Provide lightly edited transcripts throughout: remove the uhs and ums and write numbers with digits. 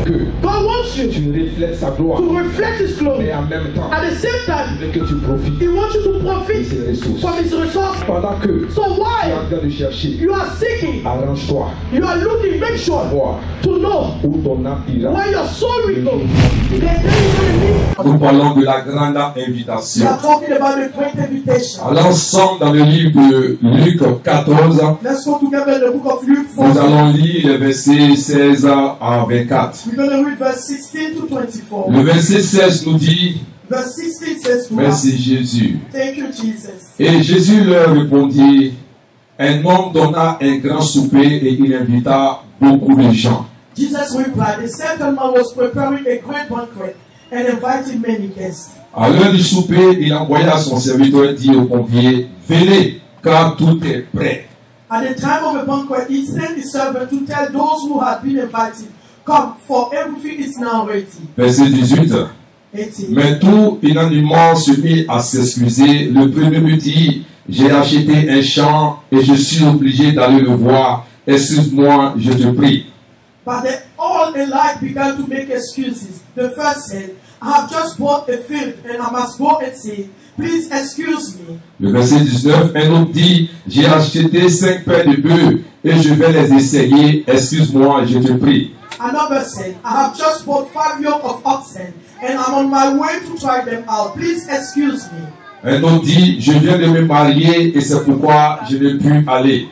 que God wants you tu reflètes sa gloire. to reflect His glory. Mais en même temps, At the same time, il veut que tu profites He wants you to de profit ses ressources. from His resources. Pendant que So tu es why en train de chercher, you are seeking, arrange-toi you are looking, make sure voir to know où ton âme ira. where your soul will go. The day you're going to Nous parlons de la grande We invitation. are talking about the great invitation. Alors, ensemble, dans le livre de Luc 14, Let's go together in the book of Luke nous 4. allons lire les versets 16 à 24. We're going to read verse 16 to 24. Le verset 16 nous dit, Verse 16 says to us, merci Jésus. thank you, Jesus. Et Jésus leur répondit, un homme donna un grand souper et il invita beaucoup de gens. Jesus replied, a certain man was preparing a great banquet and inviting many guests. À l'heure du souper, il envoya son serviteur dire aux conviés, venez, car tout est prêt. At the time of the banquet, he sent his servant to tell those who had been invited, come, for everything is now ready. Verset 18. 18. Mais tout unanimement se mit à s'excuser. Le premier me dit, j'ai acheté un champ et je suis obligé d'aller le voir. Excuse-moi, je te prie. But they all alike began to make excuses. The first said, I have just bought a field and I must go and see. Please excuse me. Le verset 19, un autre dit, j'ai acheté 5 paires de bœufs et je vais les essayer. Excuse-moi, je te prie. Another said, I have just bought 5 yoke of oxen and I'm on my way to try them out. Please excuse me. Un autre dit, je viens de me marier et c'est pourquoi je n'ai pu aller.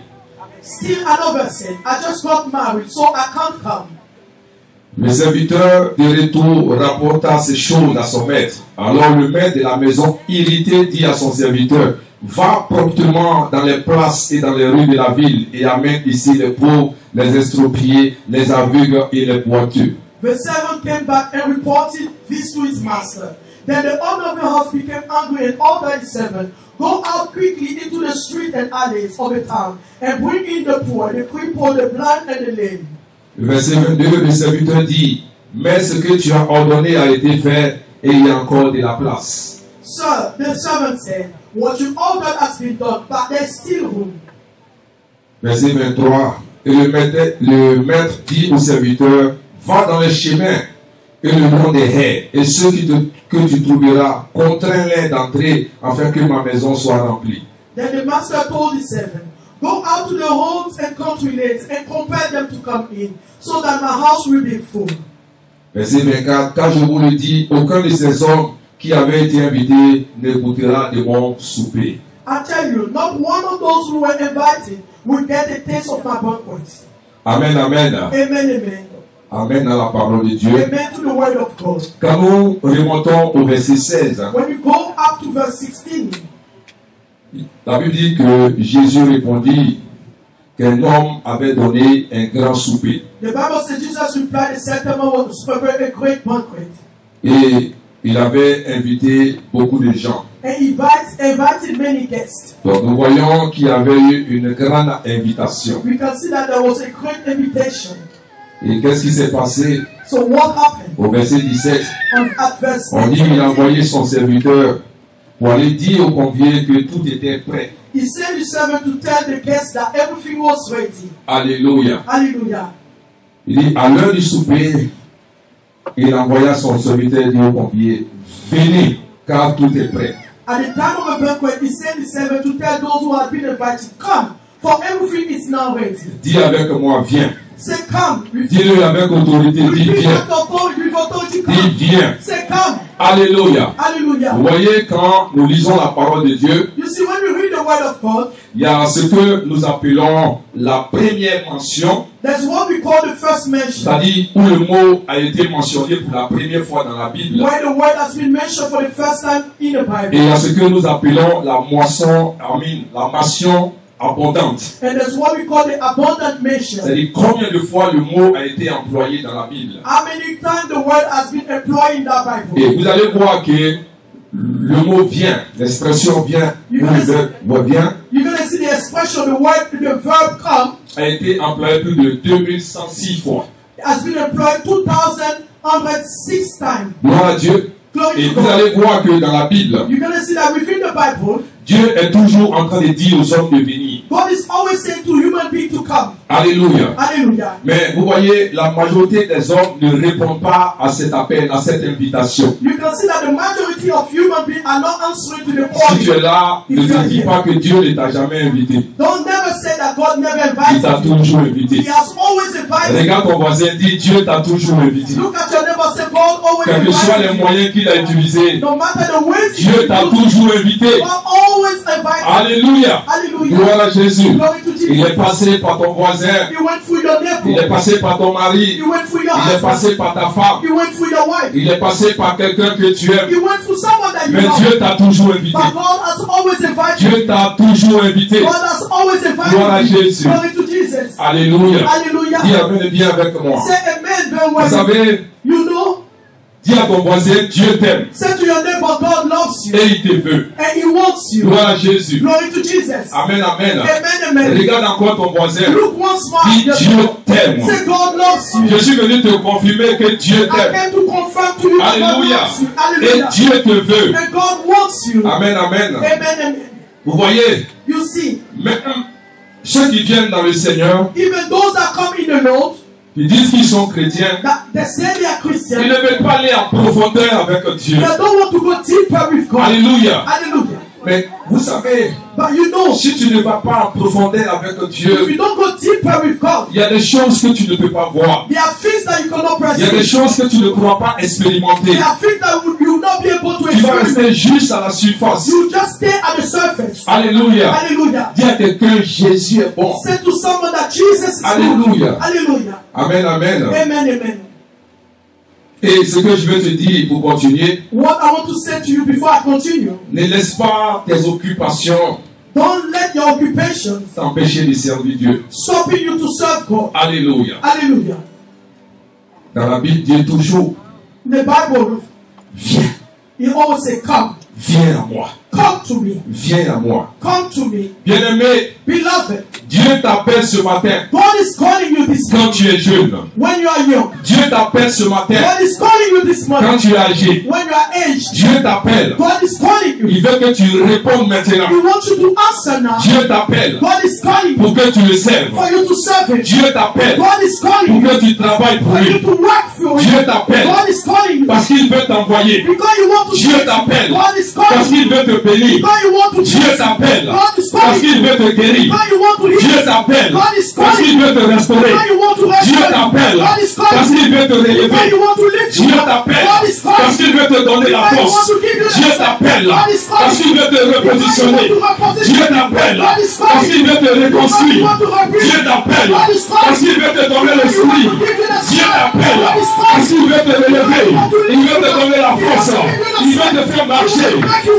Still another said, I just got married, so I can't come. Le serviteur de retour rapporta ces choses à son maître. Alors le maître de la maison, irrité, dit à son serviteur, va promptement dans les places et dans les rues de la ville et amène ici les pauvres, les estropiés, les aveugles et les boiteux. The servant came back and reported this to his master. Then the owner of the house became angry and ordered his servant, go out quickly into the street and alleys of the town and bring in the poor, the crippled, the blind and the lame. Le verset 22, le serviteur dit, mais ce que tu as ordonné a été fait et il y a encore de la place. Sir, the servant said, what you ordered has been done, but there's still room. Verset 23, et le maître dit au serviteur, va dans les chemins et le long des haies, et ceux que tu trouveras, contrains-les d'entrer afin que ma maison soit remplie. Then the master told his servant, go out to the roads and country lanes and compel them to come in, so that my house will be full. Verset 24, car je vous le dis, aucun de ces hommes qui avaient été invités ne goûtera de mon souper. I tell you, not one of those who were invited will get a taste of my banquet. Amen, amen. Amen, amen. Amen à la parole de Dieu. Amen to the word of God. Quand nous remontons au verset 16, When you go up to verse 16, la Bible dit que Jésus répondit qu'un homme avait donné un grand souper. the Bible says Jesus replied, a certain man was preparing a great banquet. Et il avait invité beaucoup de gens. And he invited many guests. Donc nous voyons qu'il y avait eu une grande invitation. We can see that there was a great invitation. Et qu'est-ce qui s'est passé So what happened? au verset 17? At verse On dit qu'il a envoyé son serviteur pour aller dire aux conviés que tout était prêt. he sent his servant to tell the guests that everything was ready. Alléluia. Hallelujah. Il dit, à l'heure du souper, il envoya son serviteur dire aux conviés, venez, car tout est prêt. At the time of the banquet, he sent his servant to tell those who had been invited, come, for everything is now ready. Dis avec moi, viens. Say, come. Dis-le avec autorité, dis Repeat viens. with authority, Dis come. viens. Say, come. Alléluia. Hallelujah. Vous voyez, quand nous lisons la parole de Dieu, You see, when we read the word of God, il y a ce que nous appelons la première mention, there's what we call the first mention, c'est-à-dire où le mot a été mentionné pour la première fois dans la Bible. where the word has been mentioned for the first time in the Et Bible. il y a ce que nous appelons la moisson, la mention abondante. And there's what we call the abundant mention. C'est-à-dire combien de fois le mot a été employé dans la Bible. How many times the word has been employed in that Bible? Et vous allez voir que le mot vient, l'expression vient, ou le verbe vient, You're going to see the expression, the verb come, a été employé plus de 2106 fois. has been employed 2,106 times. Gloire à Dieu. Glory Et to vous God. allez voir que dans la Bible, You're going to see that within the Bible, Dieu est toujours en train de dire aux hommes de venir. God is always saying to human beings to come. Alléluia. Hallelujah. Mais vous voyez, la majorité des hommes ne répondent pas à cet appel, à cette invitation. You can see that the majority of human beings are not answering to the Si tu call. es là, ne te dis pas que Dieu ne t'a jamais invité. Don't never say that God never Il t'a invited you. toujours He invité. has always invited you. Regarde ton voisin, dis Dieu t'a toujours invité. Look at your neighbor, say God always Quels que soient les invited you. moyens qu'il a utilisés, No matter the ways Dieu t'a toujours invité. God always invites you. Alléluia. Hallelujah. Gloire à Jésus. Glory to Il Jesus. est passé par ton voisin. He went through your Il est neighbor. passé par ton mari. He went through your Il est husband. passé par ta femme. He went through your wife. Il est passé par quelqu'un que tu aimes. He went through someone that you Mais love. Dieu t'a toujours invité. But God has always invited you. Dieu t'a toujours invité. God has always Gloire à invited you. Jésus. Glory to Jesus. Alléluia. Dis Hallelujah. amen bien avec moi. Say amen very Vous well. savez, You know, dis à ton voisin, Dieu t'aime say to your neighbor, God loves you et il te veut. and He wants you. Gloire à Jésus. Glory to Jesus. Amen, amen. Amen, amen. Regarde encore ton voisin. Look once more. Dis, at Dieu your- t'aime. Say God loves you. Je suis venu te confirmer que Dieu I t'aime. came to confirm to you that God Alléluia. loves you. Et Hallelujah. Dieu te veut. And God wants you. Amen, amen. Amen, amen. Vous voyez, You see, même ceux qui viennent dans le Seigneur, even those that come in the Lord, ils disent qu'ils sont chrétiens. that they say they are Ils Christians, ne veulent pas aller en profondeur avec Dieu. they don't want to go deeper with God. Alléluia. Hallelujah. Mais vous savez, But you know, si tu ne vas pas en profondeur avec if Dieu, you don't go deeper with God, il y a des choses que tu ne peux pas voir. there are things that you cannot Il y a des perceive. choses que tu ne pourras pas expérimenter. There are things that you will not be able to Tu vas experience. rester juste à la surface. You just stay at the surface. Alléluia. Hallelujah. Dis à quelqu'un, Jésus est bon. Say to someone that Jesus is Hallelujah. good. Hallelujah. Amen, amen. Amen, amen. Et ce que je veux te dire pour continuer, What I want to say to you before I continue, ne laisse pas tes occupations don't let your occupations t'empêcher de servir Dieu. stopping you to serve God. Alléluia. Hallelujah. Dans la Bible, Dieu toujours, The Bible, viens, He always say, come. viens à moi, Come to me. viens à moi. Come to me. Bien-aimé, Beloved, Dieu t'appelle ce matin God is calling you this quand morning tu es jeune. when you are young. Dieu t'appelle ce matin God is calling you this quand morning tu es âgé. when you are aged. Dieu t'appelle. God is calling you. Il veut que tu répondes maintenant. He wants you to answer now. Dieu t'appelle God is calling you pour que tu le serves. for you to serve Him. Dieu t'appelle God is calling pour you que tu travailles pour for you lui. to work for Dieu Him. t'appelle God is calling you parce qu'il veut t'envoyer. because you want to Dieu serve Him. t'appelle God is parce calling qu'il you veut te bénir. because you want to Dieu bless Him. t'appelle God is parce calling qu'il you veut te guérir. because you want to heal. Dieu t'appelle God is parce calling qu'il you veut te restaurer. because you want to Dieu restore. t'appelle God is parce calling you qu'il veut te because relever. you want to lift you Dieu up. t'appelle God is parce calling qu'il you veut te donner la because you want force. to give you the Dieu strength. t'appelle God is parce calling qu'il you veut te because you repositionner. want to reposition. Dieu t'appelle God is parce calling qu'il you veut te because you reconstruire. want to rebuild. Dieu t'appelle God is calling parce qu'il veut te donner you l'esprit. want to give you the Dieu strength. t'appelle God is parce calling qu'il veut te relever. Il veut te donner la force. Il veut te faire marcher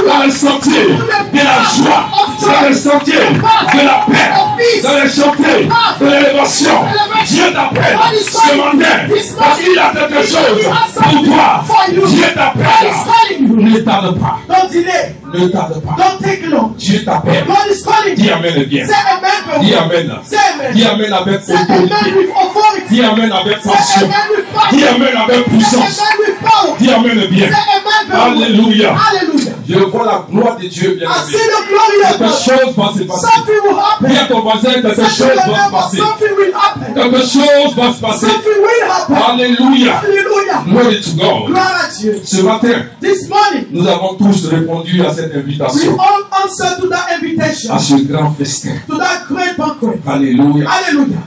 dans le sentier de la joie, dans le sentier de la paix, dans le sentier de l'élévation. Dieu t'appelle ce matin parce qu'il a quelque chose pour toi. Dieu God is t'appelle. calling you. Ne tarde pas. Don't delay. Ne tarde pas. Don't take long. Dieu t'appelle. God is calling Dis you. amen bien. Say amen. Dis amen. Say amen. Dis amen avec Say amen autorité. with authority. Dis amen avec Say passion. amen with Dis power. amen avec Say puissance. amen with power. Dis amen bien. Say amen very well. Alléluia. Hallelujah. Je vois la gloire de Dieu bien I see aimé. the glory of Quelque God. chose va se passer. Something will Dis à happen. ton voisin, quelque Say to chose your va se neighbor, passer. something will happen. Quelque chose va se passer. Something will happen. Alléluia. Hallelujah. Glory to God. Glory to you. Ce matin, This morning, nous avons tous répondu à cette we invitation, all answer to that invitation, à ce grand festin. to that great banquet. Alléluia. Hallelujah.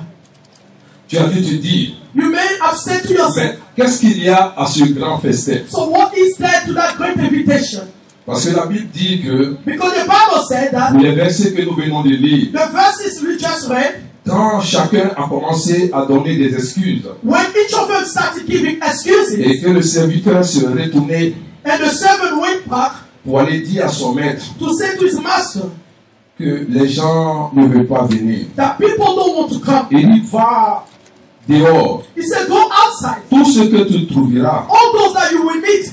Tu as dû te dire, You may have said to yourself, mais qu'est-ce qu'il y a à ce grand festin? so what is there to that great invitation? Parce que la Bible dit que, Because the Bible said that pour les versets que nous venons de lire, the verses we just read, quand chacun a commencé à donner des excuses when each of them started giving excuses, et que le serviteur se retournait and the servant went back pour aller dire à son maître to say to his master que les gens ne veulent pas venir, that people don't want to come. et il va dehors. He said, go outside. Tout ce que tu trouveras, All those that you will meet,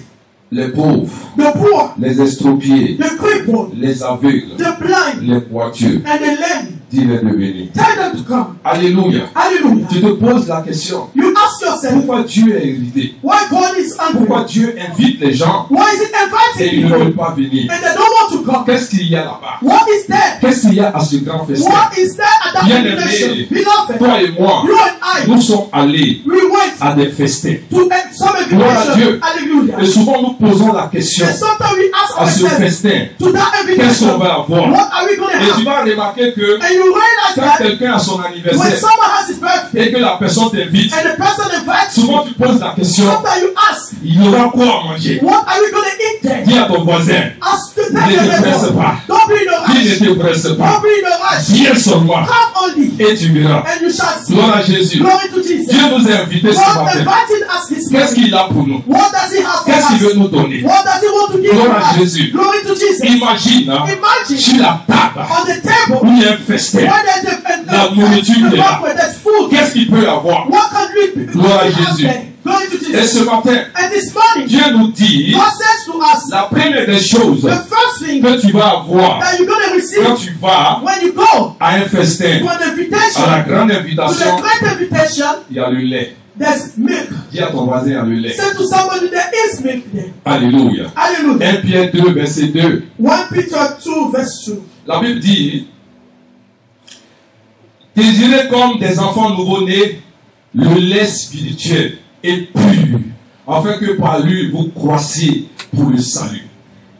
les pauvres, the poor, les estropiés, the crippled, les aveugles, the blind, les boiteux, and the lame, dis-les de venir. tell them to come. Alléluia. Hallelujah. Tu te poses la question, You ask ask yourself, pourquoi Dieu est irrité? why God is Pourquoi angry? Dieu invite les gens Why is it et inviting ils ne people veulent pas venir? and they don't want to come? Qu'est-ce qu'il y a là-bas? What is there? Qu'est-ce qu'il y a à ce grand festin? What is there at that Bien-aimé, invitation? Beloved, toi et moi, you and I, nous sommes allés we went à des festins. to some Gloire à Dieu. invitation. Hallelujah. Et souvent nous posons la question And sometimes we ask à ce ourselves, festin, to that qu'est-ce qu'on invitation, va avoir? what are we going to Et tu have? vas remarquer que And you realize quand that quelqu'un a son when anniversaire someone has his birthday et que la personne t'invite, and the person invites you, souvent tu poses la question, sometimes you ask, il y aura quoi à manger? what are we going to eat there? Dis à ton voisin, Ask the ne te presse devil. pas. Don't be in a Dis rush. ne te presse pas. Don't be in a rush. Viens seulement Come only et tu verras. and you shall see. Gloire à Jésus. Glory to Jesus. Dieu nous a invités ce God matin. invited us this Qu'est-ce morning. qu'il a pour nous? What does he have for Qu'est-ce qu'il veut us? nous donner? What does he want to give Gloire to à us? Jésus. Glory to Jesus. Imagine, hein, Imagine sur la table on the table où il y a un festin. when there's a La nourriture est là. where there's food. Qu'est-ce qu'il peut avoir? What can we Gloire à have Jésus. there? Glory to Et Jesus. ce matin, And this morning, Dieu nous dit, God says to us, la première des choses the first thing que tu vas avoir that you're going to receive quand tu vas when you go à un festin, to an invitation, à la grande to invitation, the great invitation, il y a le lait. there's milk. Dis à ton voisin, il y a le lait. Say to somebody, there is milk there. Alléluia. Hallelujah. 1 Pierre 2, verset 2. 1 Peter 2, verse 2. La Bible dit, désirez comme des enfants nouveau-nés le lait spirituel et pur, afin que par lui vous croissiez pour le salut.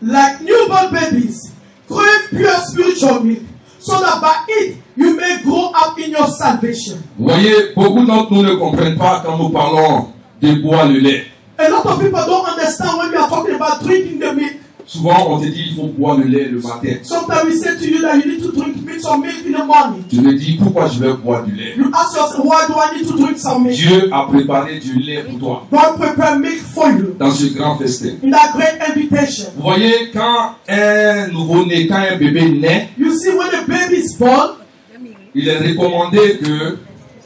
Like newborn babies, crave pure spiritual milk, so that by it you may grow up in your salvation. Vous voyez, beaucoup d'entre nous ne comprennent pas quand nous parlons de boire le lait. A lot of people don't understand when we are talking about drinking the milk. Souvent, on te dit il faut boire le lait le matin. Sometimes we say to you that you need to drink some milk in the morning. Tu me dis pourquoi je vais boire du lait. You ask yourself, why do I need to drink some milk? Dieu a préparé du lait pour toi God prepare milk for you dans ce grand festin. in that great invitation. Vous voyez, quand un nouveau-né, quand un bébé naît, You see, when the baby is born, il est recommandé que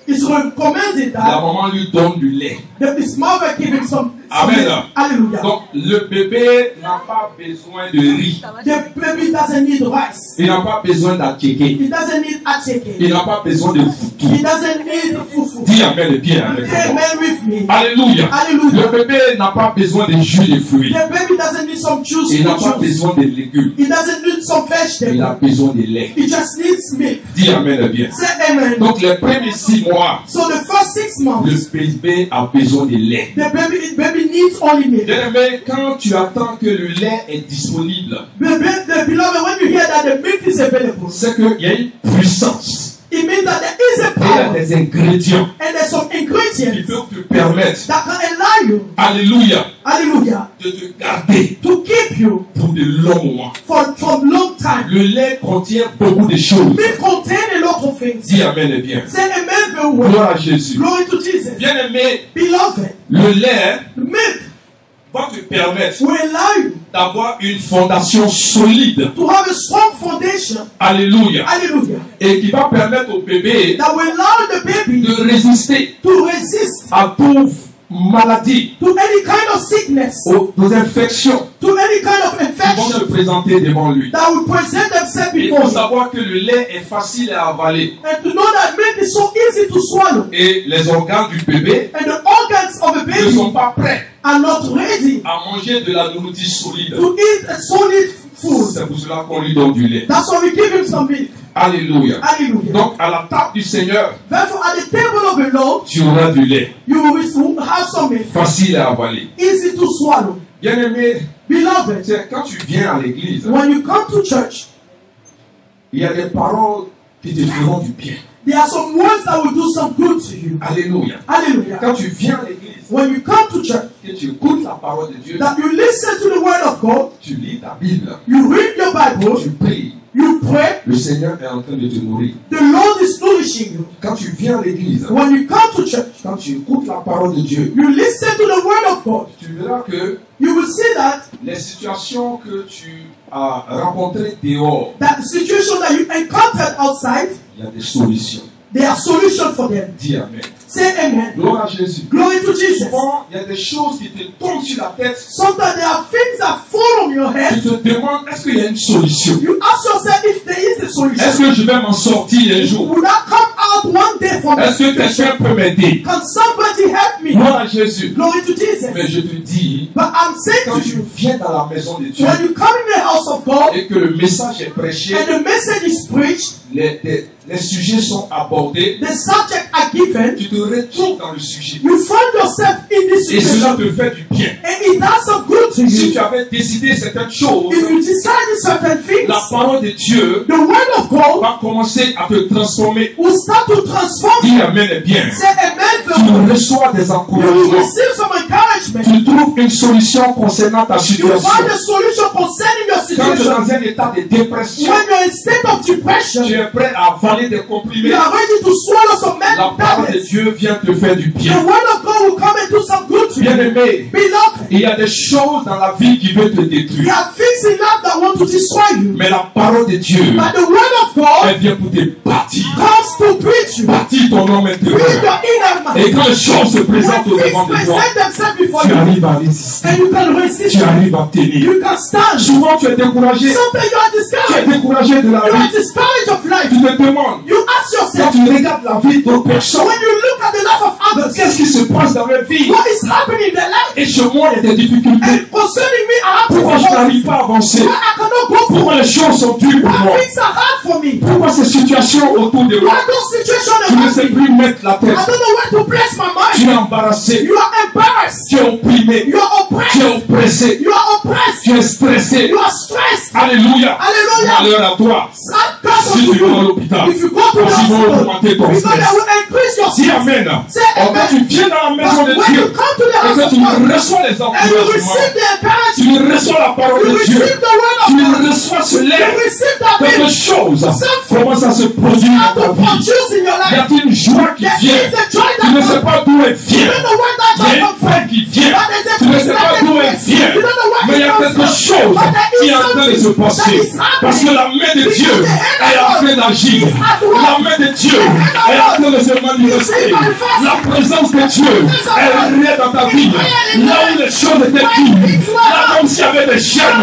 it's recommended la that maman lui donne du lait. his mother give him some Amen. milk. Hallelujah. Donc, le bébé n'a pas besoin de riz. The baby doesn't need rice. Il n'a pas besoin d'attiquer. He doesn't need acheke. Il n'a pas besoin de foutu. He doesn't need fufu. Dis Amen bien avec moi. Amen with me. Alléluia. Hallelujah. Le bébé n'a pas besoin de jus de fruits. The baby doesn't need some juice. Il n'a pas Juice. besoin de légumes. He doesn't need some Il a vegetable. besoin de lait. He just needs milk. Dis Amen bien. Say amen. Donc, les premiers 6 mois, So the first 6 months, le bébé a besoin de lait. the baby needs only milk. Bien-aimé, quand tu attends que le lait est disponible, The beloved, when you hear that the milk is available, c'est qu'il y a une puissance it means that there is a et il y a power des ingrédients and there's some qui ingredients peuvent te permettre, that can allow you, alléluia, hallelujah, de te garder to keep you pour de longs moments. from long time. Le lait contient beaucoup de choses. Milk contain a lot of things. Dis Amen et bien. Say amen very well. Gloire à Jésus. Glory to Jesus. Bien-aimé, Beloved, le lait the milk va te permettre will allow you d'avoir une fondation solide. to have a strong foundation, Alléluia. hallelujah, Et qui va permettre au bébé that will allow the baby de résister to resist à toute maladie, to any kind of sickness, aux infections to any kind of qui vont infection se présenter devant lui. that will present themselves Il before faut you. savoir que le lait est facile à avaler And to know that milk is so easy to swallow, et les organes du bébé and the organs of a ne baby sont pas prêts are not ready à manger de la nourriture solide. to eat a solid food. C'est pour cela qu'on lui donne du lait. That's why we give him some milk. Alléluia. Hallelujah. Donc à la table du Seigneur, Therefore, at the table of the Lord, tu auras du lait you will have some milk, facile à avaler. easy to swallow. Bien-aimé, Beloved, c'est quand tu viens à l'église, when you come to church, il y a des paroles qui te feront du bien. there are some words that will do some good to you. Alléluia. Hallelujah. Quand tu viens à l'église, When you come to church, et tu écoutes la parole de Dieu, that you listen to the word of God, tu lis ta Bible, you read your Bible, tu pries, you pray, le Seigneur est en train de te nourrir. the Lord is nourishing you. Quand tu viens à l'église, When you come to church, quand tu écoutes la parole de Dieu, you listen to the word of God, tu verras que you will see that les situations que tu as rencontrées dehors, the situation that you encountered outside, il y a des solutions. there are solutions for them. Dis Amen. Say amen. Gloire à Jésus. Glory to Jesus. Souvent, il y a des choses qui te tombent sur la tête. Sometimes there are things that fall on your Tu head. te demandes, est-ce qu'il y a une solution? You ask yourself if there is a Est-ce solution. que je vais m'en sortir un jour? Will that come out out one day for me. Est-ce que quelqu'un peut m'aider? Can somebody help me? Gloire à Jésus. Glory to Jesus. Mais je te dis, But I'm saying quand to tu you, viens dans la maison de Dieu when you come in the house of God et que le message est prêché, and the message is preached, les sujets sont abordés, the subject are given, tu te retrouves dans le sujet. you find yourself in this Et cela situation. te fait du bien. And it does some good to Si you. tu avais décidé certaines choses, If you decide certain things, la parole de Dieu the word of God va commencer à te transformer. will start to transform Dis you. Amen est bien. Say amen. Tu reçois des You will encouragements. receive some encouragement. Tu trouves une solution concernant ta You situation. find a solution concerning your Quand tu es situation. dans un état de dépression, When you're in state of depression, tu es prêt à avaler des comprimés. you are ready to swallow some La mental parole de tablets. Dieu vient te faire du The bien. word of God will come and do some good to you. Bien-aimé, Beloved, il y a des choses dans la vie qui veulent te there détruire. are things in life that want to destroy you. Mais la parole de Dieu, But the word of God elle vient pour te bâtir. comes to preach you. Bâtir ton homme Read intérieur. your inner man. Et quand les choses se présentent au When devant things de toi, present themselves before tu you, arrives à résister. and you can resist Tu them, arrives à tenir. you can stand. Souvent tu es découragé. Sometimes you are Tu es discouraged. découragé de la You are vie. discouraged of life. Tu te demandes, You ask quand yourself, tu regardes la vie d'autres personnes, when you look at the life of others, qu'est-ce qui se passe dans leur vie? what is happening in their life? Et chez moi, il y a des difficultés. And concerning me, I have to Pourquoi je follow. n'arrive pas à avancer? Why I cannot go Pourquoi forward? les choses sont dures pour moi? Why things are hard for me? Pourquoi ces situations autour de moi? Why those situations Tu ne around sais me? plus mettre la I tête. don't know where to place my Tu mind. es embarrassé. You are embarrassed. Tu es opprimé. You are Tu es oppressed. oppressé. You are oppressed. Tu es stressé. You are stressed. Alléluia. Hallelujah. Malheur à toi. Sad God Si to tu vas à you. l'hôpital, If you go to the parce qu'ils vont hospital, augmenter ton because stress. they will increase your Dis stress. Amen. Say Or quand tu amen. viens dans la maison de But when Dieu you come to the et house que of tu God reçois les and you encouragements, receive the encouragement, tu reçois la parole you de Dieu, receive the word of tu God, reçois ce you lait, receive that quelque thing, chose something commence à se produire start dans ta to vie. produce in your Il y life. a une joie qui There vient. is a joy Tu ne that sais comes. pas d'où elle You vient. don't know where that Il y a joy une comes from. paix qui vient. But there's a Tu ne sais pas d'où elle place. vient. You don't know where Mais il y a it comes quelque from. chose But there qui is est en train de se something that passer. is happening. Parce que la main de Dieu Because the hand est of en God train d'agir. is at work. La main de Dieu The hand of est en God train de se manifester. is manifesting. La présence de Dieu est réelle dans ta vie. Là où les choses étaient dures, là comme s'il y avait des chaînes,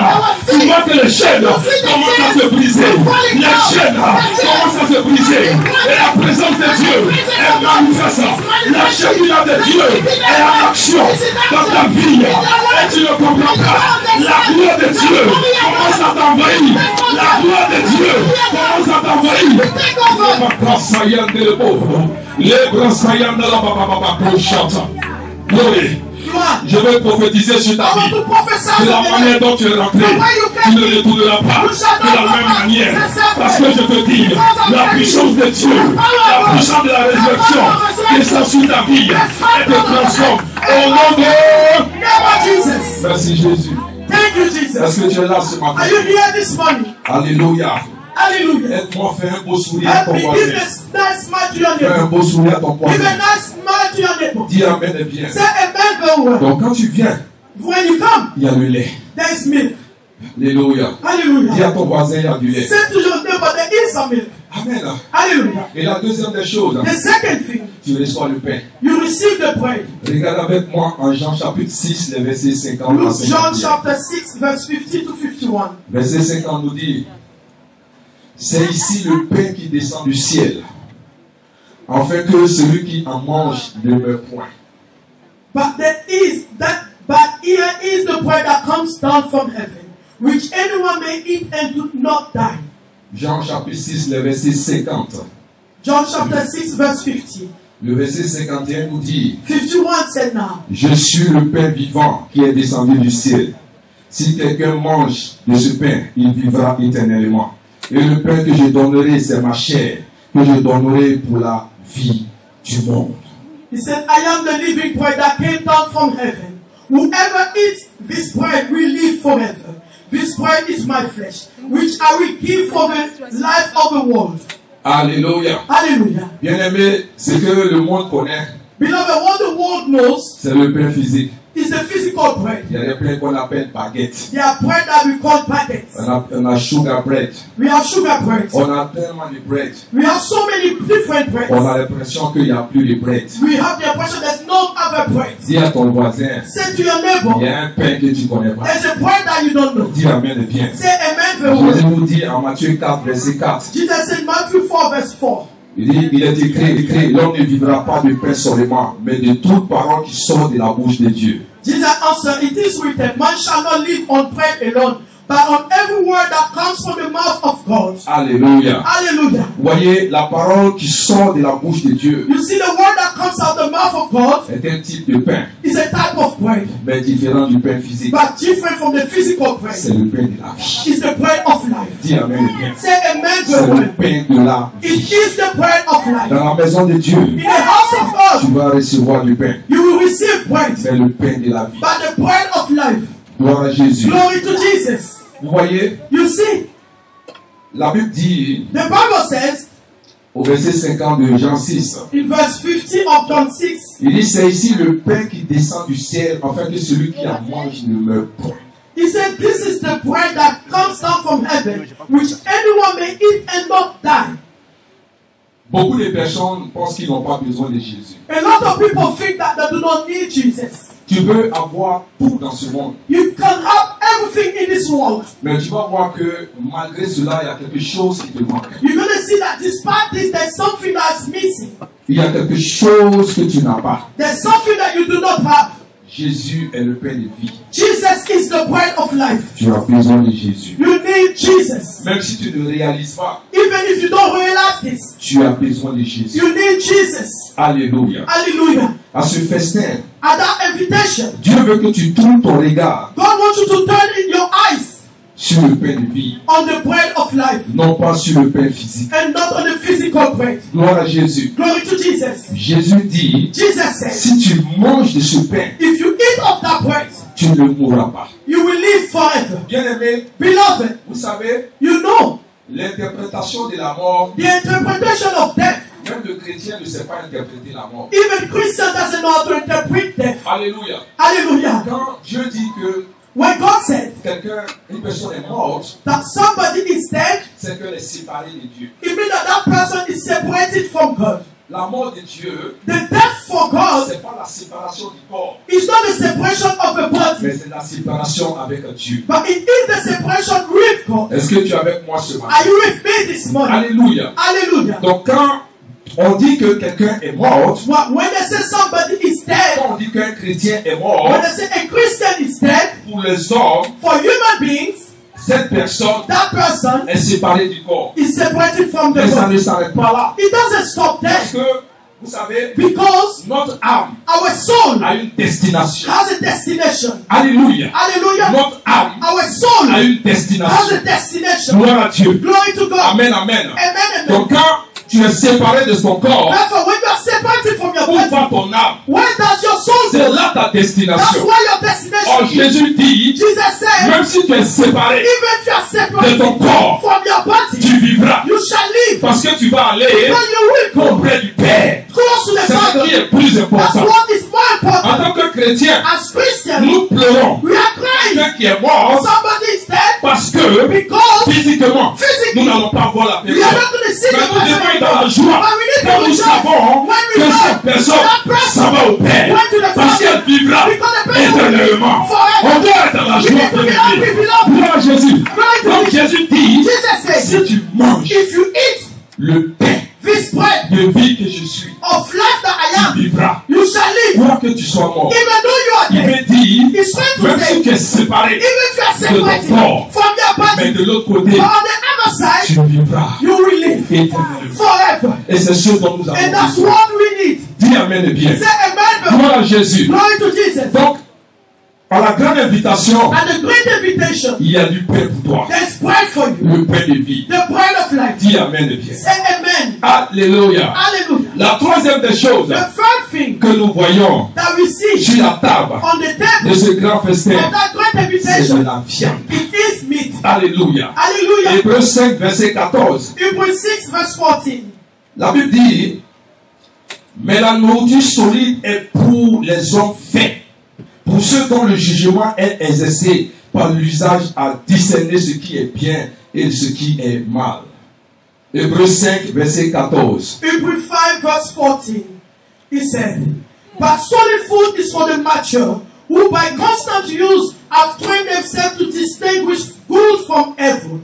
tu vois que les chaînes commencent à se briser. Les chaînes commencent à se briser. Et la présence de Dieu est manifeste. La chérina de Dieu est en action dans ta vie. Et tu ne comprends pas. La gloire de Dieu commence à t'envahir. La gloire de Dieu commence à t'envahir. Les bras saillants de le pauvre. Les bras saillants de la baba chante. Glory. You are. Je vais prophétiser sur ta I want vie. to prophesy De to la your manière life. dont tu es rentré, tu ne retourneras pas de la même manière. Parce que je te dis, la puissance de Dieu, la puissance de la résurrection qui est sur ta vie, elle te transforme. Au nom de... Name of Jesus. Merci Jésus. Thank you, Jesus. Est-ce que tu es là ce matin? Are you here this morning? Alléluia. Hallelujah. Aide-moi, fais un beau sourire à Help ton me give voisin. a nice smile to your Fais un neighbor. beau sourire à ton Give a voisin. nice smile to your neighbor. Dis Amen et bien. Say amen very well. Donc quand tu viens, When you come, il y a le lait. there is milk. Alléluia. Dis Hallelujah. à ton voisin, il y a du lait. Say to your neighbor, there is some milk. Amen. Hallelujah. Et la deuxième des choses, The second thing, tu reçois le pain. you receive the bread. Regarde avec moi en Jean chapitre 6, les versets 50 à Luke, John 51. chapter 6, verse 50 to 51. Verset 50 nous dit, c'est ici le pain qui descend du ciel, afin que celui qui en mange ne meure point. But here is the bread that comes down from heaven, which anyone may eat and do not die. Jean chapitre 6, les versets 50. John chapter 6, verse 50. Le verset 51 nous dit, 51 said now, je suis le pain vivant qui est descendu du ciel. Si quelqu'un mange de ce pain, il vivra éternellement. Et le pain que je donnerai, c'est ma chair, que je donnerai pour la vie du monde. he said, I am the living bread that came down from heaven. Whoever eats this bread will live forever. This bread is my flesh, which I will give for the life of the world. Alléluia. Hallelujah. Bien-aimé, ce que le monde connaît, Beloved, what the world knows c'est le pain physique. is the physical bread. Il y a des pains qu'on appelle baguettes. There are bread that we call baguettes. On a sugar bread. We have sugar bread. On a tellement de bread. We have so many different breads. On a l'impression qu'il n'y a plus de bread. We have the impression there's no other bread. Dis à ton voisin, Say to your il y neighbor, a un pain que tu ne connais pas. there's a bread that you don't know. Dis Amen bien. Say amen very Jésus well. nous dit en Matthieu 4, verset 4, Jesus said in Matthew 4, verse 4. Il dit, il est écrit, l'homme ne vivra pas de pain seulement, mais de toute parole qui sort de la bouche de Dieu. Jesus answered, it is written, man shall not live on bread alone, but on every word that comes from the mouth of God. Alléluia. Hallelujah. Vous voyez, la parole qui sort de la bouche de Dieu You see, the word that comes out the mouth of God est un type de pain, is a type of bread, mais différent du pain physique. but different from the physical bread. C'est le pain de la vie. It's the bread of life. Dis amen bien. Say amen, C'est le brethren. pain de la It vie. is the bread of life. Dans la maison de Dieu, In the house of tu God, vas recevoir du pain. you will receive bread, C'est le pain de la vie. but the bread of life. Gloire à Jésus. Glory to Jesus. Vous voyez, You see, la Bible dit the Bible says au verset 50 de Jean 6, in verse 50 of John 6, il dit, c'est ici le pain qui descend du ciel, afin que celui qui en mange ne meure point. he said, this is the bread that comes down from heaven, which anyone may eat and not die. Beaucoup de personnes pensent qu'ils n'ont pas besoin de Jésus. A lot of people think that they do not need Jesus. Tu peux avoir tout dans ce monde, You can have everything in this world. mais tu vas voir que malgré cela, il y a quelque chose qui te manque. You're going to see that despite this, there's something that's missing. Il y a quelque chose que tu n'as pas. There's something that you do not have. Jésus est le pain de vie. Jesus is the bread of life. Tu as besoin de Jésus. You need Jesus. Même si tu ne réalises pas, Even if you don't realize this, tu as besoin de Jésus. you need Jesus. Alléluia. Hallelujah. À ce festin, At that invitation, Dieu veut que tu tournes ton regard God wants you to turn in your eyes sur le pain de vie, on the bread of life non pas sur le pain physique. and not on the physical bread. Gloire à Jésus. Glory to Jesus. Jésus dit, Jesus said, si tu manges de ce pain, if you eat of that bread, tu ne mourras pas. you will live forever. Bien-aimé, Beloved, vous savez, you know l'interprétation de la mort, the interpretation of death. même le chrétien ne sait pas interpréter la mort. Even Christian doesn't know how to interpret death. Alléluia. Hallelujah. Quand Dieu dit que When God said une personne est morte, that somebody is dead, c'est qu'elle est séparée de Dieu. it means that that person is separated from God. La mort de Dieu, The death for God c'est pas la séparation du corps, is not the separation of a body, mais c'est la séparation avec Dieu. but it is the separation with God. Est-ce que tu es avec moi ce matin? Are you with me this morning? Alléluia. Hallelujah. Donc quand on dit que quelqu'un est mort, When they say somebody is dead, quand on dit qu'un chrétien est mort, when they say a Christian is dead, pour les hommes, for human beings, cette personne that person est séparée du corps. is separated from the Mais ça body. ne s'arrête pas là. It doesn't stop Parce there, que, vous savez, because notre âme our soul a une destination. has a destination. Alléluia. Hallelujah. Notre âme Our soul a une has destination. a destination. Gloire à Dieu. Glory to God. Amen, amen. Amen, amen. Donc quand tu es séparé de ton corps, Therefore, when you are separated from your où body, va ton âme? where does your soul C'est go? là ta That's destination. where your Or destination is. Jésus dit, Jesus said, même si tu es séparé even if you are de separated ton corps, from your body, tu vivras. you shall live. Parce que tu vas aller Then you will go auprès du Père. close to the C'est ce Father. qui est plus That's important. what is more important. En tant que chrétien, As Christians, nous pleurons we are crying. quelqu'un qui est mort Somebody is dead parce que because physiquement, nous physically n'allons pas voir la we are personne. not going to see Mais the nous devons person être dans la anymore. joie. But we need Quand to nous rejoice savons when we que know cette personne that person s'en va au Père. went to the Parce Father. qu'elle vivra Because the person éternellement. forever. On doit être dans la We joie need to be happy, de beloved. Gloire à Jésus. Glory to Donc Jesus. Jésus dit, Jesus said, si tu manges if you eat le pain this bread de vie que je suis, of life that I tu am, vivras. you shall live. Quoi que tu sois mort. Even though you are Il dead, me dit, it's trying to même say, si tu es séparé, even if you are separated de ton corps, from your mais body, de l'autre côté, but on the other side, tu vivras you will live éternellement. forever. Et c'est ce dont nous And avons that's besoin. what we need. Dis Amen et bien. Say amen. Gloire à Jésus. Glory to Jesus. Donc, par la grande invitation, And the great invitation, il y a du pain pour toi. there's bread for you. Le pain de vie. The bread of life. Dis Amen et bien. Say amen. Alléluia. Hallelujah. La troisième des choses The third thing que nous voyons that we see sur la table on the de table ce grand festin, of that great c'est de invitation, la viande. it is meat. Alléluia. Hallelujah. Hébreux 5, verset 14. Hebrews 6 verse 14. La Bible dit, mais la nourriture solide est pour les hommes faits, pour ceux dont le jugement est exercé par l'usage à discerner ce qui est bien et ce qui est mal. Hébreux 5, verset 14. Hebrews 5 verse 14. He said, but solid food is for the mature, who by constant use have trained themselves to distinguish good from evil.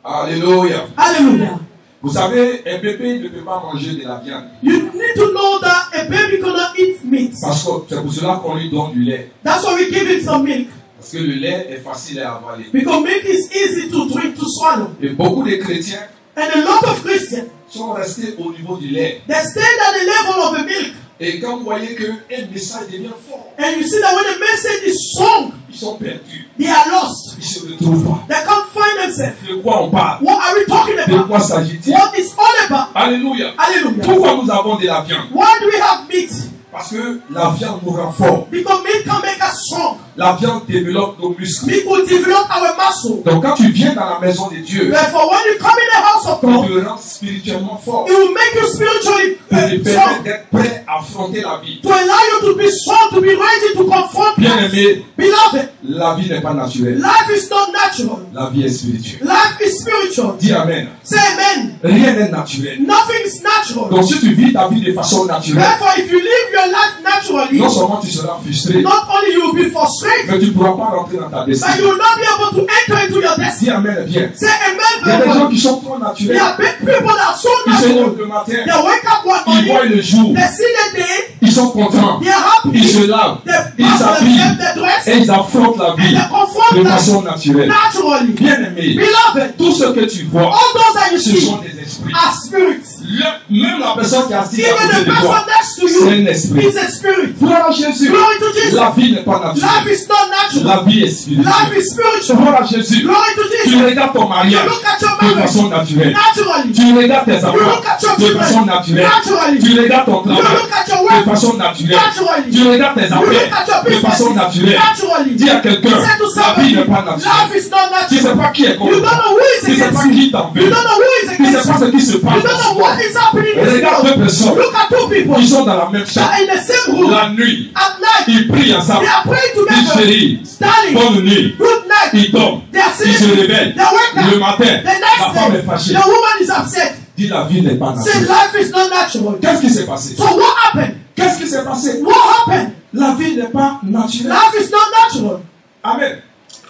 Alléluia. Hallelujah. Vous savez, un bébé ne peut pas manger de la viande. You need to know that a baby cannot eat meat. Parce que c'est pour cela qu'on lui donne du lait. That's why we give him some milk. Parce que le lait est facile à avaler. Because milk is easy to drink, to swallow. Et beaucoup de chrétiens And a lot of Christians, sont restés au niveau du lait. they stayed at the level of the milk. Et quand vous voyez qu'un message devient fort, And you see that when the message is strong, ils sont perdus. they are lost. Ils ne se retrouvent pas. They can't find themselves. De quoi on parle? What are we talking De about? quoi s'agit-il? What is all about? Alléluia. Hallelujah. Pourquoi nous avons de la viande? Why do we have meat? Parce que la viande nous rend fort. Because meat can make us strong. La viande développe nos muscles. Meat will develop our muscle. Donc quand tu viens dans la maison de Dieu, Therefore, when you come in the house of on God, te rend spirituellement fort. it will make you spiritually Pour te permettre strong. d'être prêt à affronter la vie. To allow you to be strong, to be ready to confront Bien life. aimé, Beloved, la vie n'est pas naturelle. life is not natural. La vie est spirituelle. Life is spiritual. Dis Amen. Say amen. Rien n'est naturel. Nothing is natural. Donc si tu vis ta vie de façon naturelle, Therefore, if you live your life naturally, non seulement tu seras frustré, not only you will be frustrated, mais tu ne pourras pas rentrer dans ta but you destinée. will not be able to enter into your destiny. Dis Amen bien. Say amen Il y a very des gens well. qui sont trop There naturels. are big people that are so Ils se natural. lèvent le matin, They wake up one ils voient morning, le jour, they see the day, ils sont contents, they are happy, ils se lavent, they ils bath s'habillent themselves, they dress, et ils affrontent la and vie they confront de life façon naturelle. naturally. Bien aimé, Beloved, tout ce que tu vois, all those that you ce see sont des esprits. are spirits. Même la personne qui est assise à Even côté the de toi, person next to c'est un you esprit. is a spirit. Gloire à Jésus. Glory to Jesus. La vie n'est pas Life naturelle. is not natural. La vie est spirituelle. Life is spiritual. Gloire à Jésus. Glory to Tu Jesus. regardes ton You mariage look at your de marriage façon naturelle. naturally. Tu regardes tes You enfants look at your de façon children naturelle. naturally. Tu regardes ton You travail look at your de work façon naturelle. naturally. Tu regardes tes You look at your affaires de business façon naturelle. naturally. Dis à quelqu'un, Say to la vie n'est pas somebody, naturelle. life is not Tu ne sais natural. pas qui est You contre don't toi. know who is Tu ne sais pas against you. qui t'en You veut. don't know who is Tu ne sais against pas you. ce qui se You passe. don't know what is happening in this Regarde deux world. personnes Look at two people qui sont dans la même that chambre. are in the same room La nuit, at night. ils prient ensemble. They are praying Ils together. chéris. Darling, Bonne nuit. good night. Ils dorment. They are Ils se sleeping. réveillent. They wake up. Le matin, The la next femme est day, fâchée. the woman is upset. Dis la vie n'est pas Say naturelle. life is not natural. Qu'est-ce qui s'est passé? So what happened? Qu'est-ce qui s'est passé? What happened? La vie n'est pas naturelle. Life is not natural. Amen.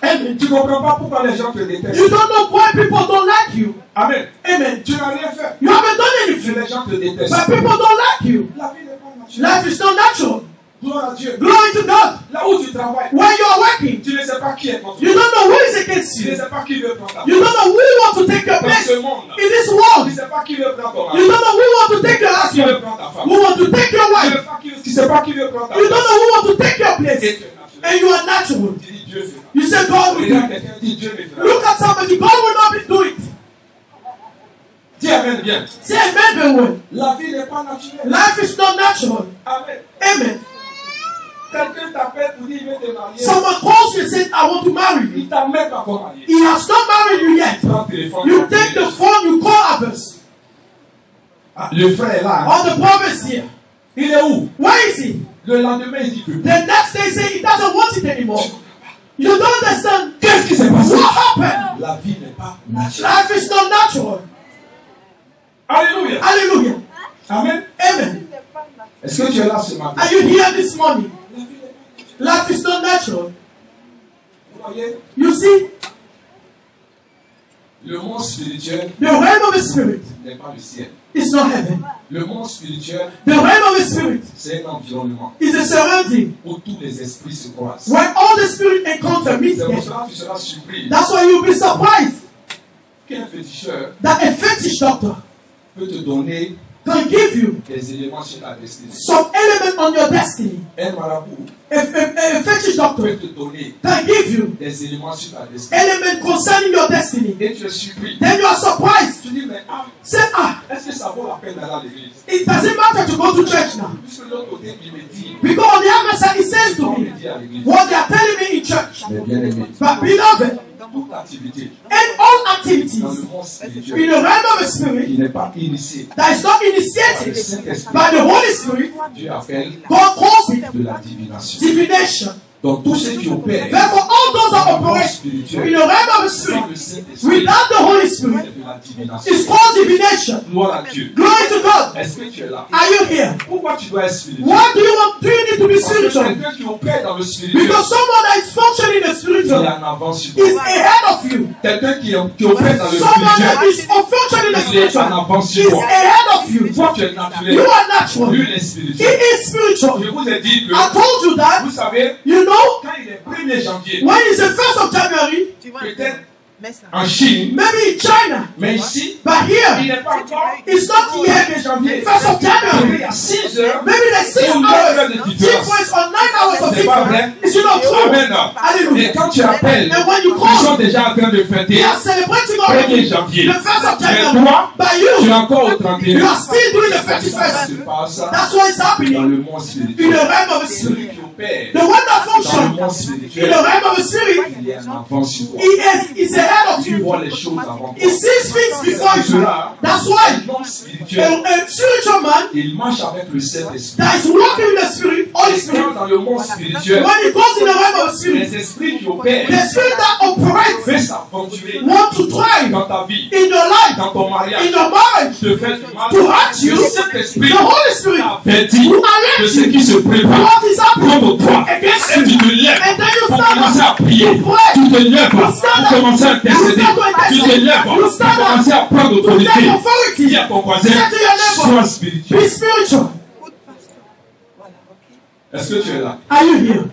Amen. Tu ne comprends pas pourquoi les gens te détestent. You don't know why people don't like you. Amen. Amen. Tu n'as rien fait. You haven't done Si anything, les gens te détestent. but people don't like you. La vie n'est pas naturelle. Life is not natural. Gloire à Dieu. Glory to God. Là où tu travailles, When you are working, tu ne sais pas qui est contre you toi. don't know who is against Tu ne you. sais pas qui veut prendre ta You place. don't know who wants to take your Dans place ce in monde, this tu world. ne sais pas qui veut prendre ton You mari. don't know who wants to take your Qui husband. veut prendre ta femme. Who wants to take your Tu wife. ne sais pas qui veut prendre ta You don't place. know who wants to take your Et place. tu es naturel. And you are natural. Tu dis Dieu fait. You say God will do Regarde it. quelqu'un, dis Dieu me fera. Look at somebody. God will not do it. Dis Amen bien. Say amen very well. La vie n'est pas naturelle. Life is not natural. Amen. Amen. Quelqu'un t'appelle pour dire il veut te marier. Someone calls you and says, I want to marry you. Il t'a même pas encore marié. He has not married you yet. Prends le téléphone. You take the phone, you call others. Ah, le frère est là. Or the prophet is here. Il est où? Where is he? Le lendemain, il dit que. The next day he says he doesn't want it anymore. You don't understand. Qu'est-ce qui s'est passé? What happened? La vie n'est pas naturelle. Life is not natural. Alléluia. Hallelujah. Amen. Amen. Est-ce que tu es là ce matin? Are you here this morning? La vie n'est pas naturelle. Life is not natural. Vous voyez, You see, le monde spirituel the realm of the spirit n'est pas le ciel. is not heaven. Le monde spirituel, The realm of the spirit c'est un environnement is a surrounding où tous les esprits se croisent. where all the spirit encounter meet C'est pour them. cela que tu seras surpris That's why you'll be surprised qu'un féticheur that a fetish doctor peut te donner can give you des éléments sur ta destinée. some element on your destiny. Un marabout A fetish doctor peut te donner can give you des éléments sur ta destinée. element concerning your destiny. Et tu es surpris. Then you are surprised. Tu dis, mais Say, est-ce que ça vaut la peine d'aller à l'église? it doesn't matter to go to church now. Puisque de l'autre côté, il me dit, Because on the other side, it says to on me me dit à l'église. what they are telling me in church. Mais bien aimé, But beloved, toute activité in all activities dans le monde in spirituel the realm of the spirit qui n'est pas initié that is not par le initiated Saint-Esprit, by the Holy Spirit, Dieu appelle God calls it de la divination. divination. Donc tous ceux qui opèrent Therefore, all those that dans le monde operate in spirituel the realm of the sans spirit le Saint-Esprit, without the Holy Spirit c'est de la divination. is called divination. Gloire à Dieu. Glory to God. Est-ce que tu es là? Are you here? Pourquoi tu dois être spirituel? What do you want? Do you need to be Parce que spiritual? spiritual. quelqu'un qui opère dans le spirituel, Because someone that is functioning in the il est spiritual en avance sur toi. is ahead of you. Quelqu'un qui opère dans le Someone spirituel, that is functioning in the il est en spiritual avance is sur toi. ahead of you. Toi, tu es You naturel. are natural. Lui, il est He spirituel. is spiritual. Je vous ai dit que, I told you that. vous savez, You know, quand il est 1er janvier, when it's the 1st of January, peut-être en Chine, maybe in China, mais ici, but il here, n'est pas encore it's not yet 1st of il January. y a 6 heures. Maybe there's 6 Ou 9 hours heures de différence. difference or 9 hours of C'est pas vrai? difference. Is it not true? Amen. Hallelujah. Et quand tu appelles, And when you ils call, sont déjà en train de they fêter are celebrating 1er already janvier. the 1st of Mais January. toi, But tu es you, encore au you 31. are still doing the Ça 31st. se passe That's what is dans happening le monde in spirituel. the realm of the Celui spirit. qui opère The one that dans le functions monde in spirituel, the realm of the spirit, il est en avance sur toi. is ahead of Tu you. vois les choses avant He toi. sees things before C'est you. cela, That's why l'homme spirituel, a spiritual man il marche avec le Saint-Esprit. that is walking in the spirit, Holy Et Spirit, quand dans le monde spirituel, when he goes in the realm of the spirit, les esprits qui opèrent the spirit that operates fait s'aventurer want to thrive dans ta vie, in your life, dans ton in mariage, your marriage, te fait du mal. to hurt you. Le Saint-Esprit The Holy Spirit avertit will de alert ce you qui se prépare what is happening contre toi. against Et tu you. te lèves And then you pour stand commencer à up. prier. You pray. Tu te lèves pour stand up. commencer à intercéder. You stand up. Tu te lèves You pour stand up. commencer à prendre To autorité. take authority. Dis à ton voisin, Say to your neighbor, sois spirituel. be spiritual. Est-ce que tu es là? Are you here?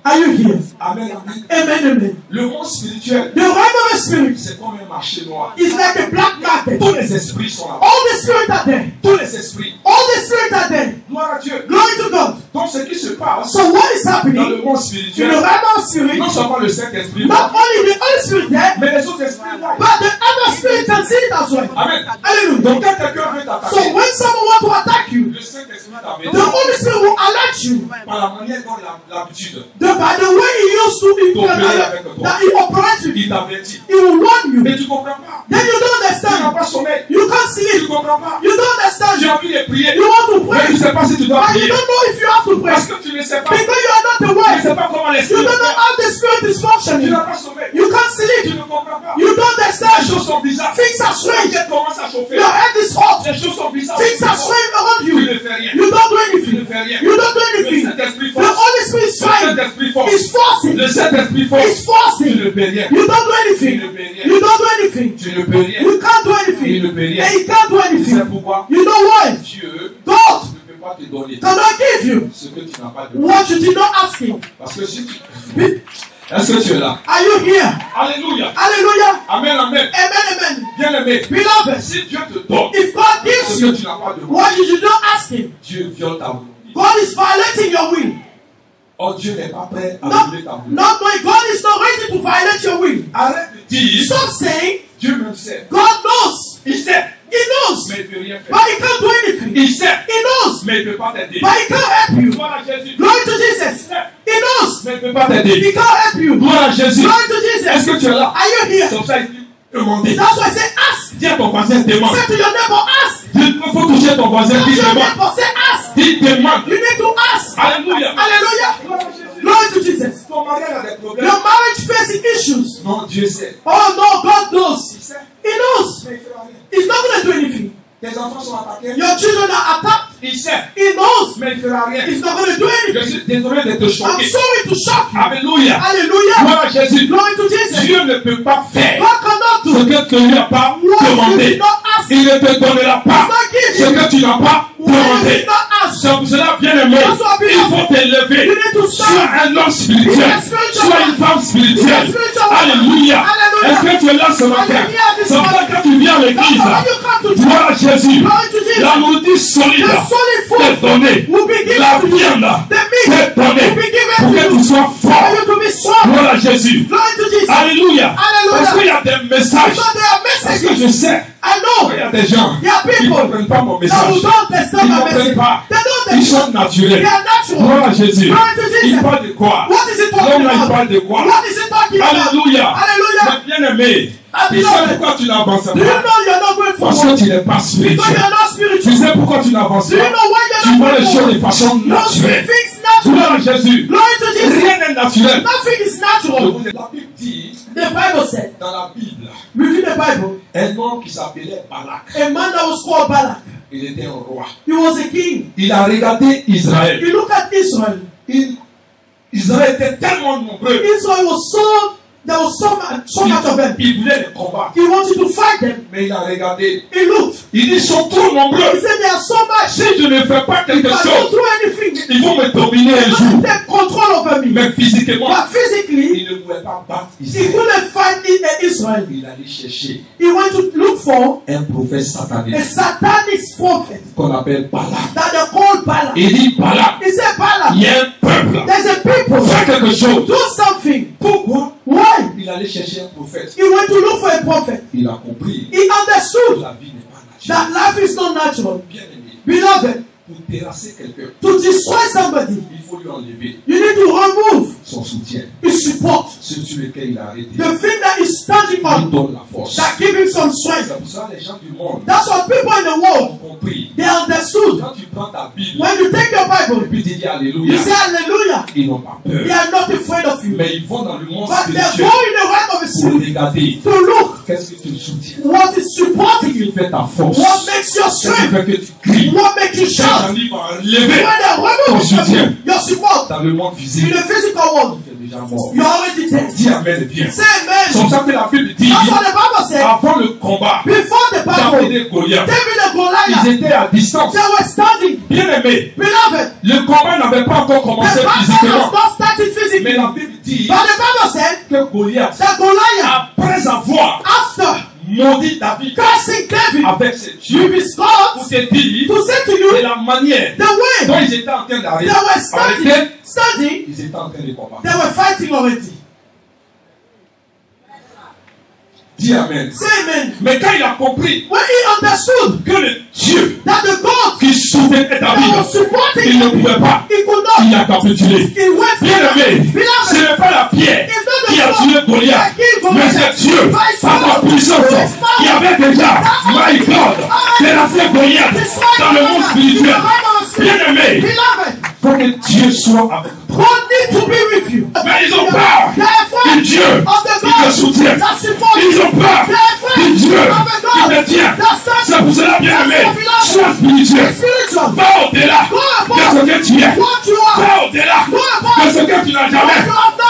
Are you here? Amen, amen. Amen, amen. Le monde spirituel, The realm of the spirit c'est comme un marché noir. is like a black market. Tous les esprits sont là. All the spirits are there. Tous les esprits. All the spirits are there. Gloire à Dieu. Glory to God. Donc ce qui se passe So what is dans le happening monde in the spirituel, realm of spirit? non seulement le Saint-Esprit, Not only the Holy Spirit there, mais les autres esprits là. but the other spirit can see it as well. Amen. Hallelujah. Donc quand quelqu'un veut So t'attaquer, when someone wants to attack you, le Saint-Esprit the t'avertit Holy Spirit will alert you par la manière dont il a l'habitude. by the way he used to that he operates with Il you. t'avertit. He will warn you. Mais tu ne comprends pas. Then you don't Tu n'as understand. pas sommeil. You can't Tu see ne it. comprends pas. You don't Tu understand. as envie de prier. You want to Mais tu ne pray, sais pas si tu dois but you prier. don't know if you have to pray Parce que tu ne sais pas. because you are not Tu ne aware. sais pas comment You l'esprit don't know opère. how the spirit is Tu functioning. n'as pas sommeil. You can't Tu sleep. ne comprends pas. You don't Les understand. choses sont bizarres. Things are Ta strange. tête commence à chauffer. Your head is hot. Les choses sont bizarres. Things are strange around Tu you. ne fais rien. You don't do Tu ne anything. fais rien. You don't do Le anything. Saint-Esprit The force. Holy Spirit is Le trying. Saint-Esprit force. He's forcing. Le Saint-Esprit He's force. Tu forcing. ne peux rien. You don't do anything. You don't do anything. Tu ne peux rien. You can't do Il anything. ne peut rien. And he can't do C'est anything. pourquoi You know why? Dieu God ne peut pas te donner cannot give you ce que tu n'as pas de. what you did not ask him. Parce que si tu... Est-ce que tu es là? Are you here? Alléluia. Hallelujah. Amen, amen. Amen, amen. Bien aimé. Beloved, Si Dieu te donne if God gives ce que you tu n'as pas de, what you did not ask him, Dieu viole ta volonté. God is violating your will. Oh, Dieu n'est pas prêt à Not, violer ta volonté. not knowing God is not ready to violate your will. Arrête de dire, Stop saying Dieu me sait. God knows. Il sait, He knows. mais il ne peut rien But faire. he can't do anything. Il sait, He knows. mais il ne peut pas t'aider. But he can't help you. Gloire à Jésus. Glory to Jesus. He knows. Mais il ne peut pas He t'aider. can't help you. Gloire à Jésus. Glory to Est-ce Jesus. que tu es là? Are you here? Comme ça, il dit, demandez. That's why I say ask. Dis à ton voisin, demande. Say to your neighbor, ask. Il faut toucher ton voisin, Touch dis your demande. neighbor, say ask. Dis demande. You need to ask. Alléluia. Hallelujah. Gloire à Jésus. Glory to Jesus. Ton mariage a des problèmes. Your marriage facing issues. Non, Dieu sait. Oh no, God knows. Il sait, He knows. mais il ne fera rien. He's not going to do anything. Tes enfants sont attaqués. Your children are attacked. Il sait, He knows. mais il ne fera rien. He's not going to do Je anything. suis désolé de te I'm choquer. sorry to shock you. Alléluia. Hallelujah. Gloire à Jésus. Glory to Jesus. Dieu ne peut pas faire God cannot ce do que tu ne lui as pas what you demandé. did not ask. Il ne te donnera pas ce que tu n'as pas What you demandé. did not ask. C'est pour cela, bien aimé, il faut t'élever. You need to stand. Sois un homme spirituel. Sois une femme spirituelle. Alléluia. Est-ce que tu es là ce matin? C'est pour ça que quand tu viens à That's l'église, why you come to gloire à Jésus. Glory to Jesus. La nourriture solide The solid t'est food donnée. will be given La to you. viande The t'est meat donnée will be given pour to que you. tu sois For fort. you to be strong. Gloire à Jésus. Glory to Jesus. Alléluia. Hallelujah. Parce qu'il y a des messages. Because there are Parce que messages. je sais, I know. il y a des gens There are qui ne people comprennent pas mon that will message. don't understand Ils ne my comprennent message. pas. They don't Ils understand. sont naturels. They are natural. Gloire à Jésus. Glory to Jesus. Il parle de quoi? What is it talking L'homme là, il about? parle de quoi? What is it talking about? Alléluia. Hallelujah. Mais bien aimé, tu sais pourquoi tu n'avances Do you pas? know you're not going Parce forward? que tu n'es pas Because spirituel. you're not Tu spiritual. sais pourquoi tu n'avances Do you pas? know why you're Tu not vois going les choses de forward? façon No naturelle. things Gloire natural. à Jésus. Glory to Jesus. Rien n'est naturel. Nothing is Je natural. vous ai- La Bible dit, The Bible said, dans la Bible, read the Bible, un homme qui s'appelait Balak. a man that was called Balak. Il était un roi. He was a king. Il a regardé Israël. He looked at Israel. Israël était tellement nombreux. Israel was there was so much of them. Il voulait les combattre. He wanted to fight them. Mais il a regardé. He looked. Il dit, ils sont trop He nombreux. said, they are so much. Si je ne fais pas quelque If I don't chose, do anything, ils vont me dominer un they jour. will take control over me. Mais physiquement, But physically, il ne pouvait pas battre he Israël. couldn't fight Israel. Il allait chercher He went to look for un prophète satanique a satanic prophet qu'on appelle Balaam. that they called Balaam. Il dit, Balaam, He said, Balaam, il y a un peuple. there's a people. Fais quelque chose. Do something. Pourquoi? Why? Il allait chercher un prophète. He went to look for a prophet. Il a compris He que understood la vie n'est pas naturelle. that life is not natural. Bien aimé, Beloved, pour terrasser quelqu'un, to destroy somebody, il faut lui enlever you need to remove son soutien, his support. ce sur lequel il a arrêté. The thing that is standing Il on, donne la force. that give him some strength. C'est pour ça que les gens du monde That's what people in the world, ont compris. they understood. Quand tu prends ta Bible When you take your et Bible, puis tu dis you Alléluia, say hallelujah. ils n'ont pas They peur. are not afraid of you. Mais ils vont dans le monde But they go spirituel in the realm of the pour spirit regarder to look qu'est-ce que tu soutiens, what is supporting qui you, fait ta force, what makes your qu'est-ce qui strength, fait que tu cries. what makes you Quand shout. tu va When enlever they remove soutien your support dans le monde in physique, the physical world, tu es déjà mort. you're already dead. Dis Amen bien. Say C'est amen. pour ça que la Bible dit, That's what the Bible said. avant le combat, Before the David battle, et Goliath, David and ils Goliath, étaient à distance. they were standing. Bien aimé, Beloved, le combat n'avait pas encore the commencé battle physiquement. has not started Mais physically. la Bible dit But the Bible said que Goliath, that Goliath, après avoir after maudit David cursing David avec ses dieux, with his pour gods, te dire to say to de you la manière the way dont ils étaient en train d'arrêter, they were standing, ils étaient en train de combattre. they were fighting already. Dis Amen. Say amen. Mais quand il a compris When he understood que le Dieu that the God qui soutenait that David, was supporting il ne him, pouvait pas, he could il not, a capitulé. he went Bien aimé, ce Beloved, n'est pas la pierre it's not qui a the tué God Goliath, that killed mais Goliath. c'est Dieu, par sa puissance, qui avait déjà, my God, terrassé Goliath dans le monde spirituel. Bien aimé, Beloved, faut que Dieu soit avec toi. God need to be with you. Mais ils ont peur Therefore, du Dieu of the qui te God soutient. that supports Ils you. ont peur du Dieu qui te tient. C'est pour cela, bien aimé, sois spirituel. Spiritual. Va au-delà de ce que tu es. What you are. Va au-delà de ce que tu n'as jamais.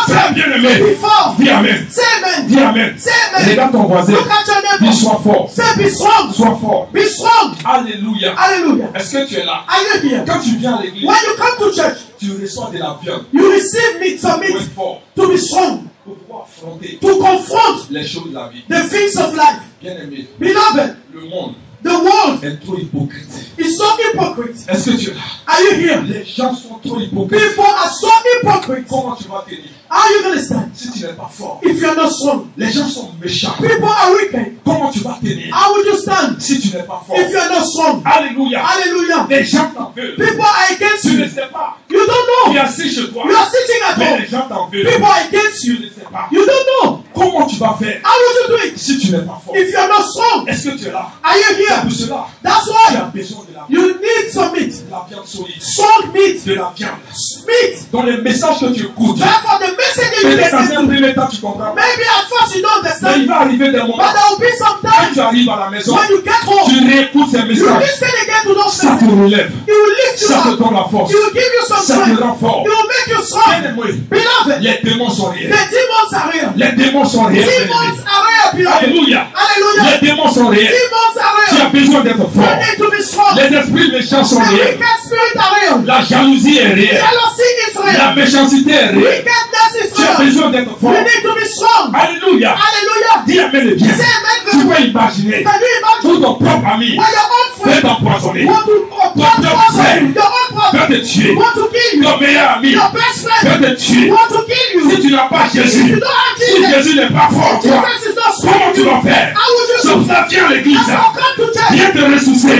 C'est bien aimé. Before. Dis Amen. Say amen. Dis Amen. Say amen. Regarde ton voisin. Look at your Dis neighbor. sois fort. Say be strong. Sois fort. Be strong. Alléluia. Hallelujah. Est-ce que tu es là? Are you here? Quand tu viens à l'église, When you come to church, tu reçois de la viande you receive meat, some pour meat, être fort, to be strong, pour pouvoir affronter to confront les choses de la vie. the things of life. Bien aimé, Beloved, le monde the world est trop hypocrite. is so hypocrite. Est-ce que tu es là? Are you here? Les gens sont trop hypocrites. People are so hypocrite. Comment tu vas tenir How are you going to stand si tu n'es pas fort? if you're not strong? Les gens sont méchants. People are wicked. Comment tu vas tenir How would you stand si tu n'es pas fort? if you're not strong? Alléluia. Hallelujah. Les gens t'en veulent. People are against Tu ne you. sais pas. You don't Tu es know. assis chez toi. You are sitting at Mais home. les gens t'en veulent. People are against Tu you. ne sais pas. You don't know. Comment tu vas faire How would you do it si tu n'es pas fort? if you're not strong? Est-ce que tu es là? Are you C'est here? pour cela. That's Tu why as besoin de la viande. you need some meat. De la viande solide. Strong meat. De la viande. Meat. Dans les messages que tu écoutes. Therefore, the message that you Peut-être dans listen un to, premier temps, tu comprends. maybe at first you don't Mais understand, il va arriver des but moments. there will be some Quand time tu arrives à la maison, when you get home, tu réécoutes ces you messages. listen again to those Ça te messages. relève. It will lift you Ça te up. donne la force. It will give you some Ça te strength. rend fort. It will make you strong. Bien-aimé, Beloved, les démons sont the réels. demons are real. Les démons sont réels. Demons are real, beloved. Alléluia. Hallelujah. Les démons sont réels. Demons are Tu as real. besoin d'être You fort. need to be strong. Les esprits méchants sont The réels. wicked spirit are real. La jalousie est réelle. Jealousy is La real. méchanceté est réelle. Wickedness is Tu as real. besoin d'être You fort. need to be strong. Alléluia. Hallelujah. Dis Amen bien. Say amen. Tu peux imaginer Can you imagine tout ton propre ami when your own peut friend t'empoisonner, want to poison you, your own brother peut te tuer. want to kill you, Ton meilleur ami your best friend peut te tuer. want to kill you. Si tu n'as pas If you Jésus, don't have si Jesus, Jésus n'est pas fort en toi, Jesus is not comment tu strong. vas faire? How would you C'est do? pour ça, viens à l'église. That's how come to church. Viens te ressourcer.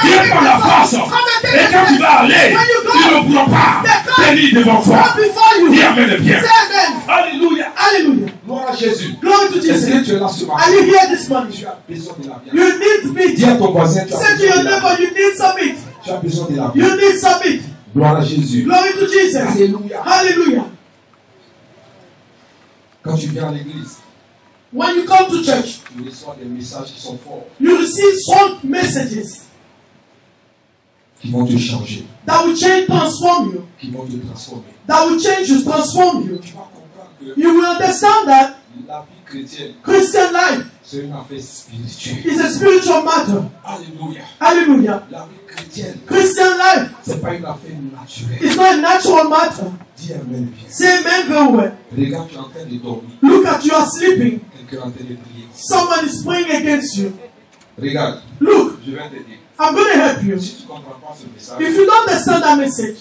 Viens prendre la force. Et quand tu vas aller, tu ne pourras pas tenir devant toi. Come before you. Dis Amen bien. Say amen. Alléluia. Hallelujah. Gloire à Jésus. Glory to Est-ce Jesus. que tu es là ce matin? Are you here this morning? Tu as besoin de la viande. You need meat. Dis à ton voisin, tu as Say to besoin your de la neighbor, viande. you need some meat. Tu as besoin de la You viande. need some meat. Gloire à Jésus. Glory to Jesus. Alléluia. Hallelujah. Quand tu viens à l'église, When you come to church, tu reçois des messages qui sont forts. you receive strong messages. qui vont te changer, that will change, transform you, qui vont te transformer. that will change you, transform you. Tu vas comprendre que You will understand that la vie chrétienne, Christian life c'est une affaire spirituelle. is a spiritual matter. Alléluia. Hallelujah. La vie chrétienne, Christian life c'est pas une affaire naturelle. is not a natural matter. Dis amen bien. Say amen very well. Regarde, tu es en train de dormir. Look at you are sleeping. Quelqu'un est en train de prier. Someone is praying against you. Regarde, Look, je vais te dire. I'm going to help you. Si tu ne comprends pas ce message, If you don't understand that message,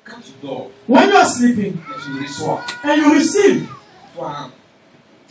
quand tu dors when you are sleeping et tu reçois, and you receive, toi,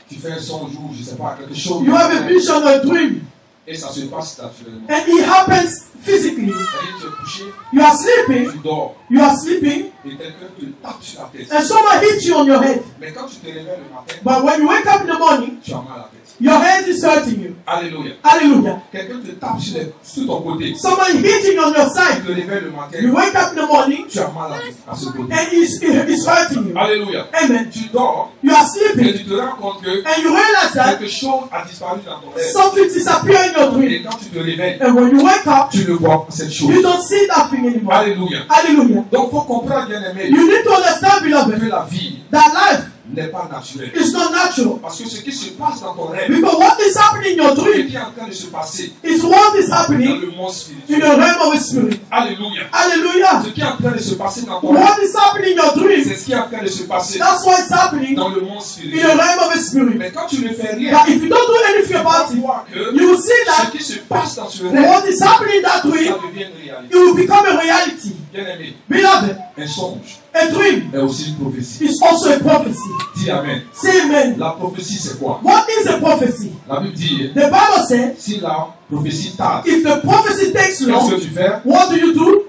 tu fais un songe ou je sais pas, quelque chose. you have a vision or a dream, Et ça se passe naturellement. and it happens physically. C'est-à-dire, tu es couché, You are sleeping, tu dors you are sleeping, et quelqu'un te tape sur la tête. and someone hits you on your head. Mais quand tu te réveilles le matin, But when you wake up in the morning, tu as mal à la tête. your head is hurting you. Alléluia. Hallelujah. Quelqu'un te tape sur ton côté. Someone hitting on your Tu side. te réveilles le matin, You wake up in the morning, tu as mal à ce côté. and it's hurting you. Alléluia. Amen. Tu dors You are et sleeping, tu te rends compte que and you realize that quelque chose a disparu dans ton rêve. something disappeared in your dream. Et quand tu te réveilles, And when you wake up, tu ne vois pas cette chose. you don't see that thing anymore. Alléluia. Hallelujah. Donc, il faut comprendre, bien aimé, You need to understand, beloved, que la vie that life n'est pas naturelle. is not natural. Parce que ce qui se passe dans ton rêve, Because what is happening in your ce dream qui est en train de se passer is what is dans happening le monde in spirituel. the realm of the spirit. Alléluia. Hallelujah. Ce qui est en train de se passer dans ton rêve, What is happening in your dream, c'est ce qui est en train de se passer that's what's happening dans le monde in the spirituel. realm of the spirit. Mais quand tu ne fais rien, But if you don't do anything tu vas about it, voir que you will see ce that qui se passe dans ce rêve, what is happening in that ça dream, devient une réalité. it will become a reality. Bien aimé, Beloved, un songe a dream est aussi une prophétie. is also a prophecy. Dis amen. Say amen. La prophétie, c'est quoi? What is a prophecy? La Bible dit, The Bible says, si la prophétie tarde, if the prophecy takes qu'est-ce long, que tu fais? what do?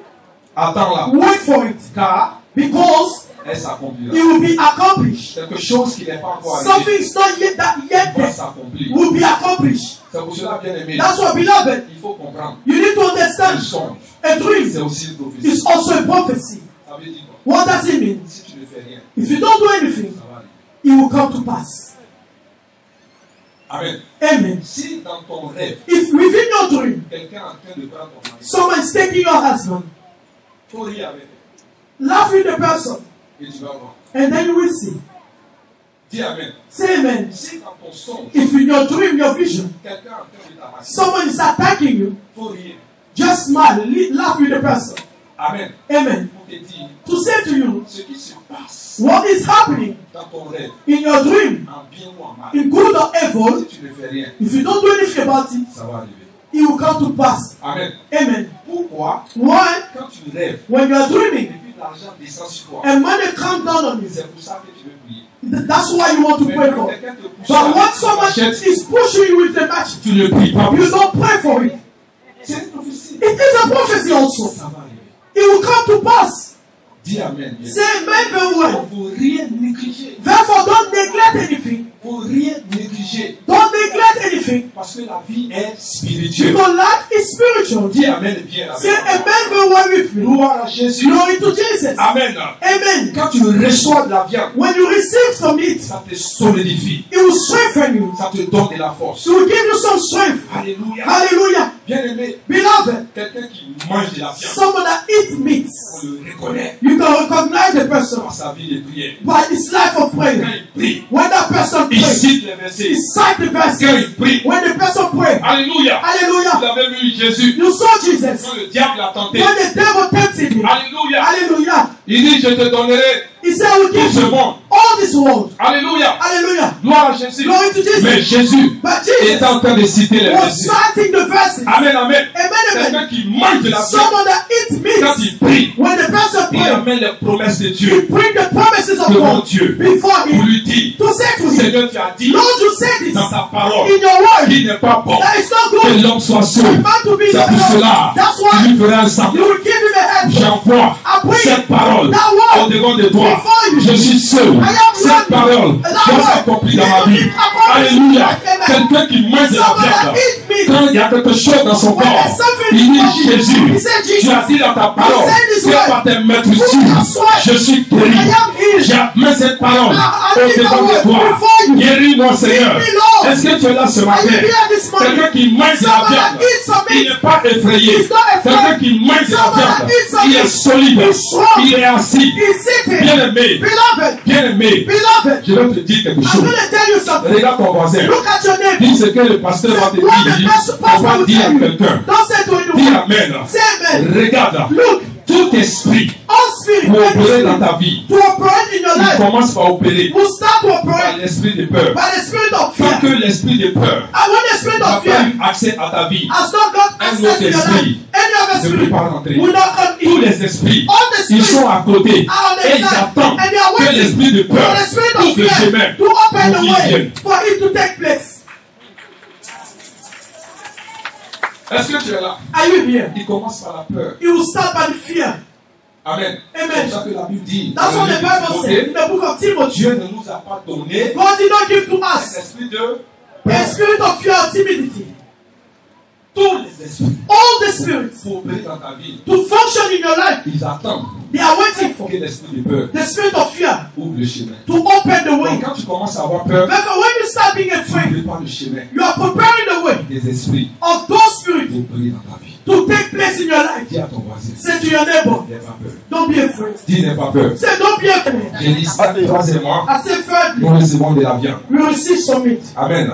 Attends-la. Wait for it. Car Because elle s'accomplira. it will be accomplished. Quelque chose qui n'est pas encore Something arrivé is not yet that yet va there s'accomplir. will be accomplished. C'est pour cela, bien aimé, That's what, beloved, il faut comprendre. you need to Un understand. songe, A dream c'est aussi une prophétie. is also a prophecy. Ça veut dire quoi? What does it mean? Si tu ne fais rien, If you don't do anything, ça va arriver. it will come to pass. Amen. Amen. Si dans ton rêve, If within your dream, quelqu'un est en train de prendre ton mari, someone is taking your husband, il faut rire avec elle. laugh with the person, Et tu vas voir. and then you will see. Dis amen. Say amen. Si dans ton songe, If in your dream, your vision, quelqu'un est en train de t'attaquer, someone is attacking you, il faut rire. just smile, laugh with the person. Amen. Amen. Pour te dire To say to you, ce qui se passe what is happening dans ton rêve, in your dream, en bien ou en mal, in good or evil, si tu ne fais rien, if you don't do anything about it, ça va arriver. it will come to pass. Amen. Amen. Pourquoi, Why? quand tu rêves, When you are dreaming et puis l'argent descend sur toi, and money comes down on you, c'est pour ça que tu veux prier. that's why you want to Mais pray quand for. quelqu'un te pousse But avec when ta someone machette, is pushing you with the match, tu ne pries pas. you don't pray for it. C'est une prophétie. It is a prophecy also. Ça va arriver. It will come to pass. Dis amen. Bien. Say amen very well. Pour rien négliger. Therefore, don't neglect anything. Pour rien négliger. Don't neglect anything. Parce que la vie est spirituelle. Because life is spiritual. Dis amen bien. Say amen very well with me. Gloire à Jésus. Glory to Jesus. Amen. Amen. Quand tu reçois de la viande, When you receive from it, ça te solidifie. it will strengthen you. Ça te donne de la force. It will give you some strength. Alléluia. Hallelujah. Bien aimé, Beloved, quelqu'un qui mange de la viande, someone that eats meat, on le reconnaît you can recognize the person par sa vie de prière. by his life of Quand prayer. il prie, When that person il prays, cite les versets. he cite the Quand verses. il prie, When the person prays, alléluia. Vous hallelujah, avez vu Jésus you saw Jesus. quand le diable a tenté. When the devil tempted him, Alléluia. hallelujah, Il dit, je te donnerai he said, I will tout give ce you monde. all this world. Alléluia. Hallelujah. Gloire à Jésus. Glory to Jesus. Mais Jésus But Jesus est en train de citer les was versets. citing the verses. Amen, amen. Amen, Quelqu'un amen. qui mange de la viande, Someone that eats quand meat, il prie, when the person il prays, amène les promesses de he Dieu bring the promises of devant God Dieu before pour him lui dire, to say to him, Seigneur, tu as dit Lord, you said this dans ta parole in your word qu'il n'est pas bon that it's not que good l'homme soit for seul. man to be C'est pour cela That's qu'il why lui fera un you sang. will give him a head. J'envoie cette parole That word au-devant de toi. before you. Je suis seul. Cette parole doit s'accomplir dans ma vie. Alléluia. Quelqu'un qui mange de la Someone that viande, eats meat, quand il y a quelque chose dans son when corps, there's something il in dit his body, Jésus, he said, tu as Jesus, dit dans ta parole said this que word. par tes maîtres Put your sûrs, sweat. je suis guéri. I am healed. J'amène mets cette parole I au give the devant de word toi. before you. Guéris-moi, Seigneur. Give me, Lord. Est-ce que tu es là ce Are matin? you here this morning? Quelqu'un qui mange de la Someone viande, that eats some il meat. n'est pas effrayé. He's not afraid. Quelqu'un qui mange de la Someone that viande, eats some il est meat. solide. He's strong. Il est assis. He's sitting. Bien-aimé, Beloved, bien-aimé, beloved, je vais te dire quelque I'm chose. going to tell you something. Regarde ton voisin. Look at your neighbor. Dis ce que le pasteur va te What the dire. pastor On va will dire à tell you. quelqu'un. Don't say to Dis anyone. Amen. Say amen. Regarde, Look, tout esprit all spirit pour any opérer dans spirit ta vie, to operate in your il life commence par opérer will start to par operate l'esprit de peur. by the spirit of Tant que fear. l'esprit de peur And when the spirit n'a of pas fear eu accès à ta vie, has not got un access autre to your esprit life, any other ne peut spirit pas rentrer. will not come Tous in. les esprits, All the ils spirits sont à côté are on the et ils side, attendent and they are que waiting l'esprit de for peur the spirit ouvre of le fear chemin to open pour the qu'il way vienne. for it to take place. Est-ce que tu es là? Are you here? Il commence par la peur. It will start by the fear. Amen. Amen. C'est ça que la Bible dit. That's Dans what le the livre de Bible says Timothée, in the book of Timothy. Dieu ne nous a pas donné God did not give to un us esprit de a peur. spirit of fear or timidity. Tous les esprits All the spirits pour opérer dans ta vie, to function in your life, ils attendent they are waiting for que l'esprit de peur the spirit of fear ouvre le chemin. to open the way. Donc quand tu commences à avoir peur, Therefore, when you start being tu afraid, prépares le chemin you are preparing the way des esprits of those spirits pour opérer dans ta vie. to take place in your life. Dis à ton voisin, Say to your neighbor, n'aie pas peur. don't be afraid. Dis n'aie pas peur. Say, don't be afraid. J'ai dit ça, troisièmement, I say, thirdly, nous recevons de la viande. we receive some meat. Amen.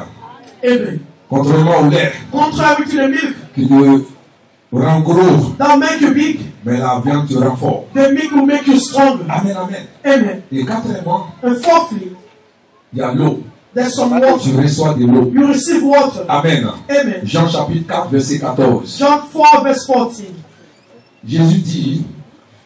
Amen. Contrairement au lait Contrary to the milk qui te rend gros, that make you big, mais la viande te rend fort. the milk will make you stronger. Amen, amen. Amen. Et quatrièmement, And fourthly, il y a l'eau. there's some water. Tu reçois de l'eau. You receive water. Amen. Amen. Jean chapitre 4, verset 14. John 4, verse 14. Jésus dit,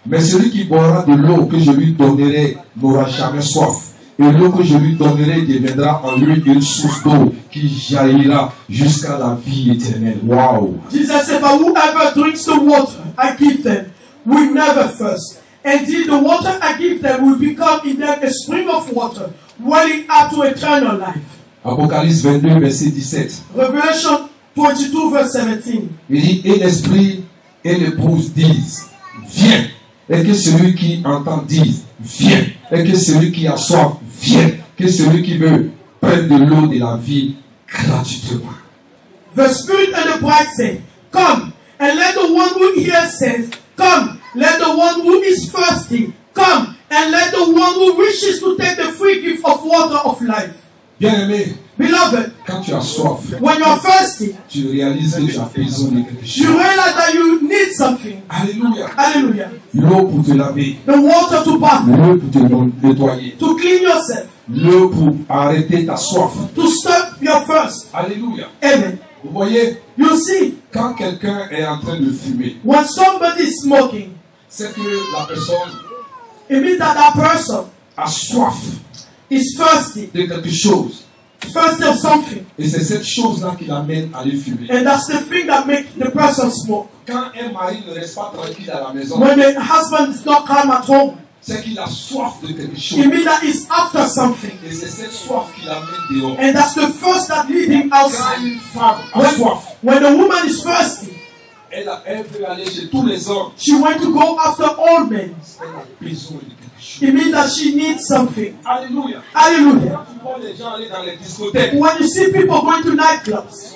mais celui qui boira de l'eau que je lui donnerai n'aura jamais soif. Et l'eau que je lui donnerai deviendra en lui une source d'eau qui jaillira jusqu'à la vie éternelle. Wow! Jesus said, but whoever drinks the water I give them will never thirst. Indeed, the water I give them will become in them a spring of water, welling up to eternal life. Apocalypse 22, verset 17. Revelation 22, verse 17. Il dit, et l'esprit et l'épouse disent, viens. Et que celui qui entend dise, viens. Et que celui qui a soif, viens. Que celui qui veut prenne de l'eau de la vie gratuitement. The Spirit and the bride say, come, and let the one who hears says, come, let the one who is thirsty, come, and let the one who wishes to take the free gift of water of life. Bien-aimé, Beloved, quand tu as soif, when you're thirsty, tu réalises que tu as besoin de quelque you chose. realize that you need something. Alléluia. Hallelujah. L'eau pour te laver, The water to bath, l'eau pour te nettoyer, to clean yourself, l'eau pour arrêter ta soif. to stop your thirst. Alléluia. Amen. Vous voyez, You see, quand quelqu'un est en train de fumer, when somebody is smoking, c'est que la personne it means that that person a soif is thirsty, de quelque chose. thirsty of something. Et c'est cette chose-là qui l'amène à aller fumer. And that's the thing that makes the person smoke. Quand un mari ne reste pas tranquille à la maison, When the husband is not calm at home, c'est qu'il a soif de quelque chose. it means that he's after something. Et c'est cette soif qui l'amène dehors. And that's the thirst that leads him Quand outside. une femme a soif, When the woman is thirsty, elle veut aller chez tous les hommes. she went to go after all men. Elle a besoin de quelque chose. It means that she needs something. Alléluia. Hallelujah. Quand tu vois les gens aller dans les discothèques, When you see people going to nightclubs,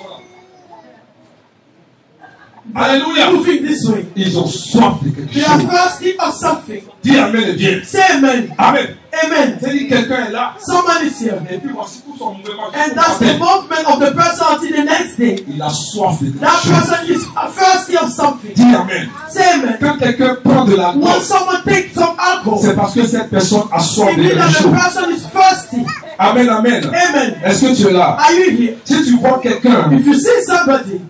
alléluia, moving this way, ils ont soif de quelque they are chose. thirsty of something. Dis amen et bien. Say amen. Amen. Amen. C'est-à-dire quelqu'un est là, Someone is here. et puis voici tout son mouvement. And that's the movement of the person until the next day. Il a soif de quelque That chose. person is thirsty of something. Dis amen. Say amen. Quand quelqu'un prend de l'alcool, When someone takes some alcohol, c'est parce que cette personne a soif it de means quelque that the chose. person is thirsty. Amen, amen. Amen. Est-ce que tu es là? Are you here? Si tu vois quelqu'un If you see somebody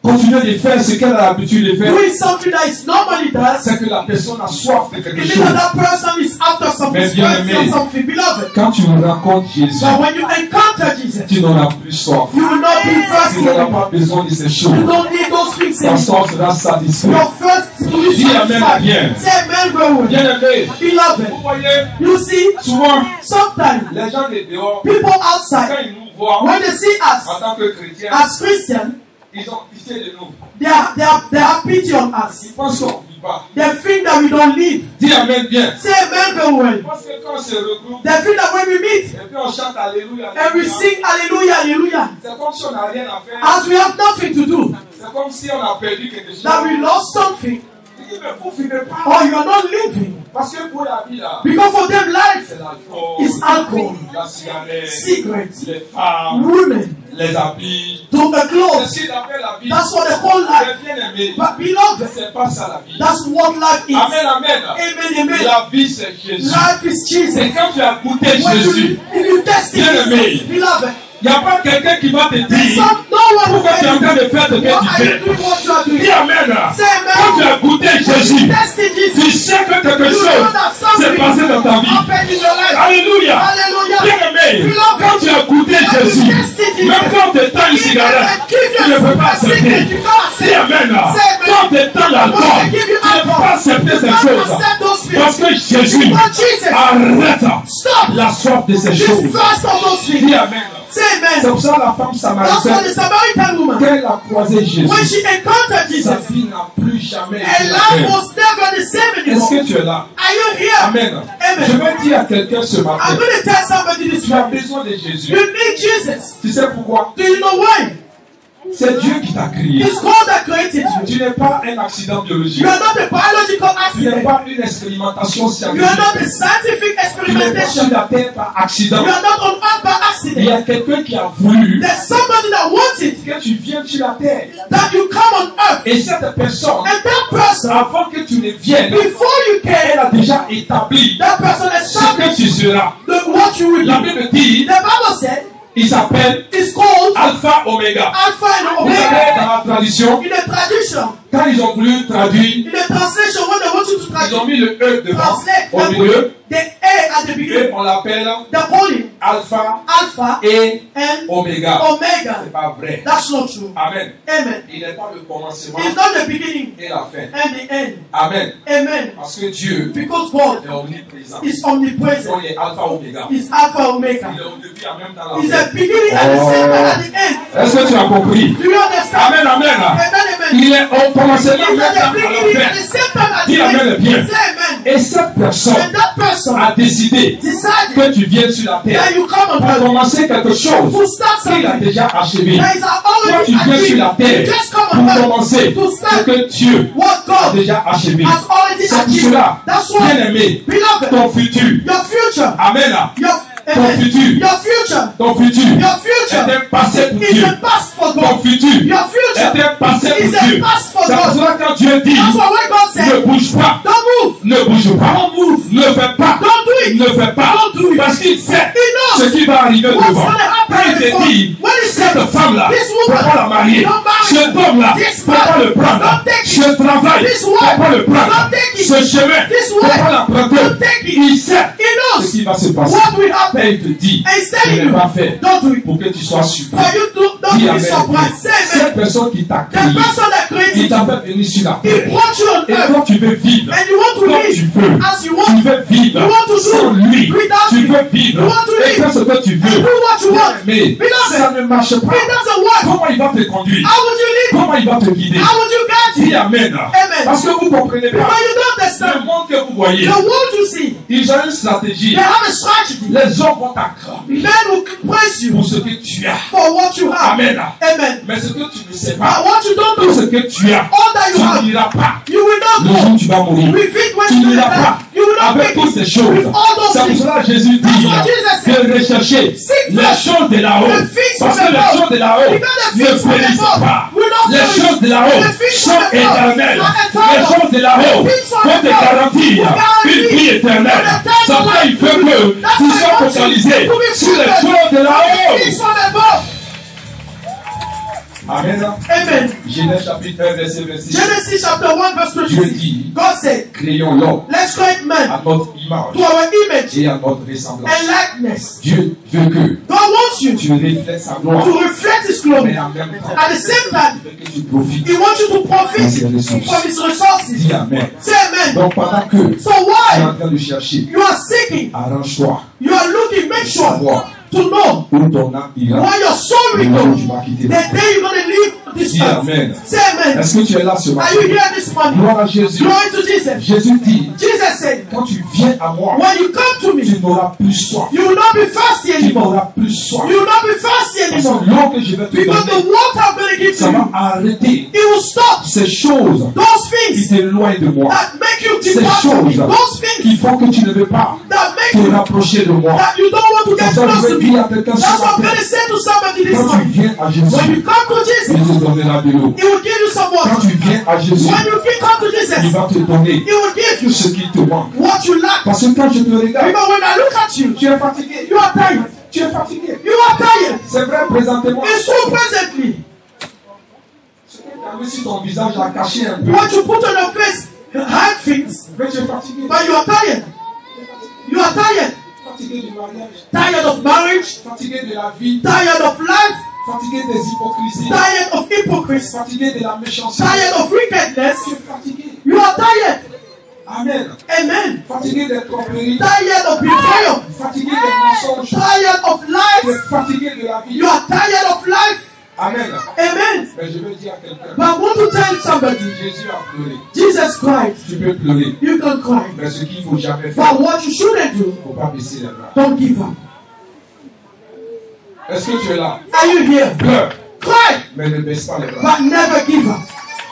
continuer de faire ce qu'elle a l'habitude de faire, doing something that is normally does, c'est que la personne a soif de it quelque means chose. that that person is after something, Mais bien thirsty aimé. of something. Beloved, Quand tu rencontres Jésus, but when you encounter Jesus, tu n'auras plus soif. you will not be Tu thirsty n'auras anymore. pas besoin de ces You choses. don't need those things Ton anymore. corps sera satisfait. Your first will be Dis amen satisfied. bien. Say amen very well. Bien aimé, Beloved, vous voyez, you see, souvent, sometimes les gens de dehors, people quand outside, ils nous voient when they see us en tant que chrétiens, as Christians, ils ont pitié de nous. they have pity on us. Ils pensent qu'on ne vit pas. They think that we don't live. Dis amen bien. Say amen very well. Parce que quand on se regroupe, They think that when we meet et puis on chante Alléluia, and we sing hallelujah, hallelujah, c'est comme si on n'a rien à faire. as we have nothing to do, C'est comme si on a perdu quelque chose. that we lost something, Il dit, mais vous ne vivez pas. or you are not living. Parce que pour la vie là, Because for them, life c'est l'alcool, is alcohol, la cigarette, cigarettes, les femmes, women, les habits. to the C'est clothes. ce qu'il appelle la vie. That's what they call life. Les bien-aimés, But beloved, c'est pas ça la vie. that's what life is. Amen, amen. Amen, amen. La vie c'est Jésus. Life is Jesus. Et quand tu as goûté When Jésus, if you test it, Bien-aimé. beloved, il n'y a pas quelqu'un qui va te dire no one will pourquoi tu es en train de faire ce que why tu are you fais. doing what you are doing? Dis amen. Say amen. Quand tu as goûté Jésus, Test it, Jesus. tu sais que quelque You chose know that s'est something passé dans ta vie. happened in your life. Alléluia. Hallelujah. Bien-aimé, Beloved, quand tu as goûté when you Jésus, test it, Jesus, même quand on te tend une cigarette, tu ne peux pas accepter. Dis amen. Quand on te tend l'alcool, tu ne peux pas accepter ces choses. Parce que Jésus arrête la soif de ces choses. Dis amen. Say C'est amen. pour ça que la femme That's why samaritaine, the Samaritan woman, quand elle a croisé Jésus, when she encountered sa Jesus, vie n'a plus jamais her été la life même. was never the same Est-ce anymore. que tu es là? Are you here? Amen. Amen. Je vais dire à quelqu'un ce matin, I'm going to tell somebody this tu as morning. besoin de Jésus. You need Jesus. Tu sais pourquoi? Do you know why? C'est Dieu qui t'a créé. It's God that created you. Tu n'es pas un accident biologique. You are not a biological Tu n'es accident. pas une expérimentation You are scientifique. not a scientific Tu n'es pas sur experimentation. la terre par accident. You are not on earth by Il y accident. a quelqu'un qui a voulu There's somebody that wants it, que tu viennes sur la terre. that you come on earth. Et cette personne, And that person, avant que tu ne viennes, before you elle came, a déjà établi that person ce que established tu seras. what you will La be. Bible dit, The Bible said il s'appelle it's called Alpha Omega. Alpha and Vous savez, Omega. dans la tradition, In the tradition, quand ils ont voulu traduire, in the translation, when they want you to ils ont translate, mis le E devant, translate, au milieu, the A at the et beginning, on l'appelle the holy Alpha Alpha et and Omega. Omega. C'est pas vrai. That's not true. Amen. Amen. Il n'est pas le commencement It's not the beginning et la fin. and the end. Amen. Amen. Parce que Dieu Because God est omniprésent. is omnipresent. Donc il est Alpha Omega. Is Alpha Omega. Il est au début en même temps la Is fin. the beginning and the same time at the end. Est-ce que tu as compris? Do you understand? Amen, amen. Amen, amen. Il est au commencement en Is même at temps the à beginning la and fin. the same time at the Dis amen end. bien. Say amen. Et cette personne And that person a décidé decided que tu viennes sur la terre that you come on pour earth commencer quelque chose to start qu'il a something déjà achevé. that is Toi, already tu viens sur la achieved. terre You just come pour on earth commencer to ce start que Dieu what a God déjà achevé. has already C'est pour achieved. cela, That's why, bien aimé, beloved, ton futur, your future, amen, ton amen, futur, your future, ton futur your future est un passé pour is Dieu. a past for Ton God. futur Your future est un passé is pour a Dieu. past for C'est pour God. cela que quand Dieu dit, That's why when God ne said, bouge pas, don't move, ne bouge pas, don't move, ne fais pas, don't do it, ne fais pas, don't do it. parce qu'il sait He ce knows qui va arriver what's devant. going to Quand happen il te before. dit, When he cette said, femme-là, this ne woman, faut pas la marier, don't marry cet homme-là, this ne faut pas man, le prendre, don't take it. ce travail, This ne faut wife, pas le prendre, don't take it. ce chemin, ne This faut wife, pas l'emprunter. don't take it. Il sait He ce knows qui va se passer. what will Et happen. il te dit, And he's ce telling n'est you, pas fait don't do it. pour que tu sois surpris. For you to, don't Dis be amen. surprised. Say amen. Cette personne qui t'a The créé, person that il created t'a you, fait venir sur la he terre. brought you on Et earth, toi, tu veux vivre and you want to comme tu live veux. as you Tu want. veux vivre You want to sans do lui. without Tu him. veux vivre You want to et live faire ce que tu and veux. do what you want. Mais Beloved, ça ne marche it pas. doesn't work. Comment il va te conduire? How would you live? Comment il va te guider? How would you guide Dis you? amen. Amen. Parce que vous comprenez Because pas. you don't Le understand. monde que vous voyez, The world you see, ils ont une stratégie. they have a strategy. Les hommes vont t'accrocher Men will praise you pour ce que tu as. for what you have. Amen. Amen. Mais ce que tu ne sais But pas, what you don't tout do, ce que tu as, all that you tu have, n'iras pas. you will not Le go jour où tu vas mourir, with it when tu you n'iras die. pas You will not avec make toutes ces it choses. with all those C'est pour things. cela que Jésus That's dit what Jesus said. de rechercher Seek les first choses de là-haut. the things Parce from que les above. choses de là-haut Because the ne things from périssent above pas. will not Les perish. choses de là-haut The things sont from above éternelles. are Les eternal. choses de là-haut The things from vont te above garantir will guarantee une vie éternelle. an eternal Ça fait il faut que That's tu why sois I want you focalisé to be sur les focused choses de on the là-haut. things from above. Amen. Amen. Genèse chapitre 1 verset 26. Genesis chapter 1 verse Dieu 26. dit, God said, créons l'homme let's create man à notre image to our image et à notre ressemblance. and likeness. Dieu veut que God wants you tu reflètes sa gloire, to reflect His glory. mais en même temps, At the same time, il veut que tu profites. He wants you to profit Dans ses ressources. from His resources. Dis amen. Say amen. Donc pendant que So tu es why en train de chercher, you are seeking, arrange-toi you are looking, make de sure savoir to to know où ton âme ira, where your soul et will là go. où tu vas quitter. The day you're going to leave this Dis earth. Amen. Say amen. Est-ce que tu es là ce Are matin? you here this morning? Gloire à Jésus. Glory to Jesus. Jésus dit, Jesus said, quand tu viens à moi, when you come to me, tu n'auras plus soif. you will not be thirsty Tu anymore. n'auras plus soif. You will not be thirsty Parce anymore. que l'eau que je vais te Because the donner, water I'm going to give ça to va you, arrêter it will stop ces choses those qui things t'éloignent de moi. that make you Ces depart from me. choses Those qui things font que tu ne veux pas that make te you rapprocher de moi. that you don't want to get C'est ça que close je to veux me. dire à quelqu'un That's ce what I'm matin. going to say to somebody this Quand tu morning. viens à When Jésus, you come to il Jesus, te donnera de l'eau. He will give you some Quand water. tu viens à Jésus, When you come to il Jesus, va te donner He will give you ce qui te manque. what you lack. Parce que quand je te regarde, Because when I look at you, tu es fatigué. you are tired. Tu es fatigué. You are tired. C'est vrai présentement. It's true presently. C'est comme si ton visage a caché un peu. What you put on your face hide things. Mais tu es fatigué. But you are tired. You are tired. Fatigué du mariage. Tired of marriage. Fatigué de la vie. Tired of life. Fatigué des hypocrisies. Tired of hypocrisy. Fatigué de la méchanceté. Tired of wickedness. Tu es fatigué. You are tired. Amen. Amen. Fatigué des tromperies. Tired of betrayal. Fatigué des mensonges. Tired of Tu lies. es fatigué de la vie. You are tired of life. Amen. Amen. Mais je veux dire à quelqu'un. But I want to tell somebody, Jésus a pleuré. Jesus cried. Tu peux pleurer. You can cry. Mais ce qu'il ne faut jamais faire, But what you shouldn't do, il ne faut pas baisser les bras. don't give up. Est-ce que tu es là? Are you here? Pleure. Cry, Mais ne baisse pas les bras. but never give up.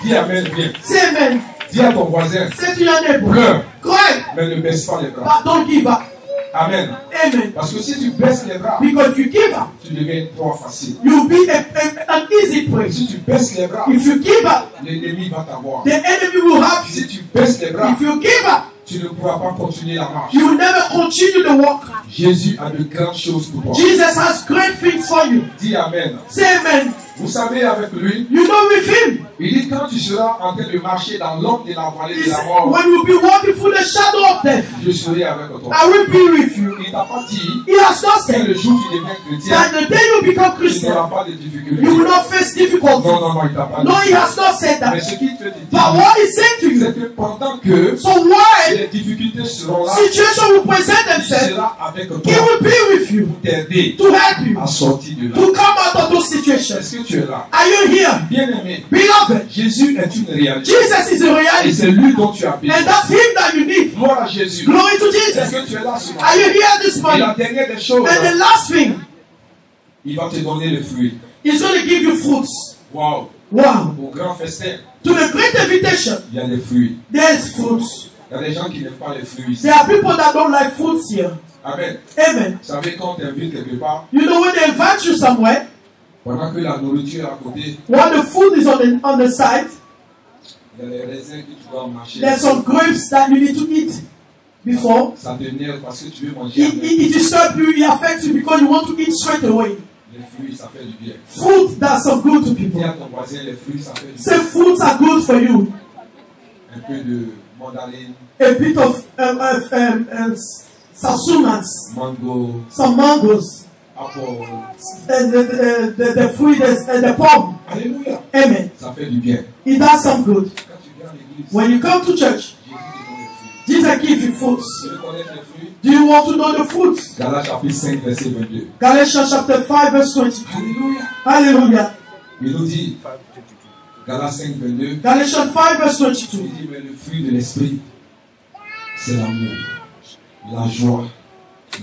Dis Amen, viens. Say amen. Dis à ton voisin. Say to your neighbor, Pleure. cry, Mais ne baisse pas les bras. but don't give up. Amen. Amen. Parce que si tu baisses les bras, Because if you give up, tu deviens une proie facile. you'll be an easy prey. Si tu baisses les bras, If you give up, l'ennemi va t'avoir. the enemy will have you. Si tu baisses les bras, If you give up, tu ne pourras pas continuer la marche. you will never continue the walk. Jésus a de grandes choses pour toi. Jesus has great things for you. Dis Amen. Say amen. Vous savez, avec lui, You know with him, il dit quand tu seras en train de marcher dans l'ombre de la vallée he de la said, mort, when you'll be walking through the shadow of death, je serai avec toi. I will be with you. Il t'a pas dit He has not que said le jour où tu deviens chrétien, that the day you become tu Christian, n'auras pas de you will difficultés. not face difficulties. Non, non, non, il t'a pas No, dit. he has not said Mais that. ce qu'il te dit, But what he said to you, c'est que pendant que so why les difficultés seront là, situation will present il themselves, sera avec toi he will be with you pour t'aider to help you à sortir de là. to come out of those situations. Est-ce que tu es là? Are you here? Bien-aimé, Beloved, Jésus est une réalité. Jesus is a Et reality, c'est lui dont tu as besoin. and that's him that you need. Gloire à Jésus. Glory to Est-ce Jesus. que tu es là ce matin? Are you here this Et morning? la dernière des choses, And the last thing, il va te donner le fruit. he's going to give you fruits. Waouh! Wow. Au grand festin, To the great invitation, il y a des fruits. there's fruits. Il y a des gens qui n'aiment pas les fruits ici. There are people that don't like fruits here. Amen. Amen. Vous savez, quand on t'invite quelque part, You know when they invite you somewhere, pendant que la nourriture est à côté, when the food is on the side, il y a des raisins que tu dois marcher. there's some grapes that you need to eat before. Ça te nerve parce que tu veux manger It avec. disturbs you, it affects you because you want to eat straight away. Les fruits, ça fait du bien. Fruit that's some good to people. Dis à ton voisin, les fruits, ça fait du Say bien. fruits are good for you. Un peu de mandarine, A bit of sasunas, mango, some mangoes, apple. and the fruit, the palm. Alléluia. Amen. Ça fait du bien. It does some good. Quand tu viens à l'église, When you come to church, Jésus te donne les fruits. Jesus gives you fruits. Tu veux connaître les fruits? Do you want to know the fruits? Galates chapitre 5, verset 22. Galatians chapter 5 verse 22. Alléluia. Hallelujah. Il nous dit, Galates 5, 22, Galatians 5 verse il 22. dit, mais le fruit de l'esprit, c'est l'amour, la joie,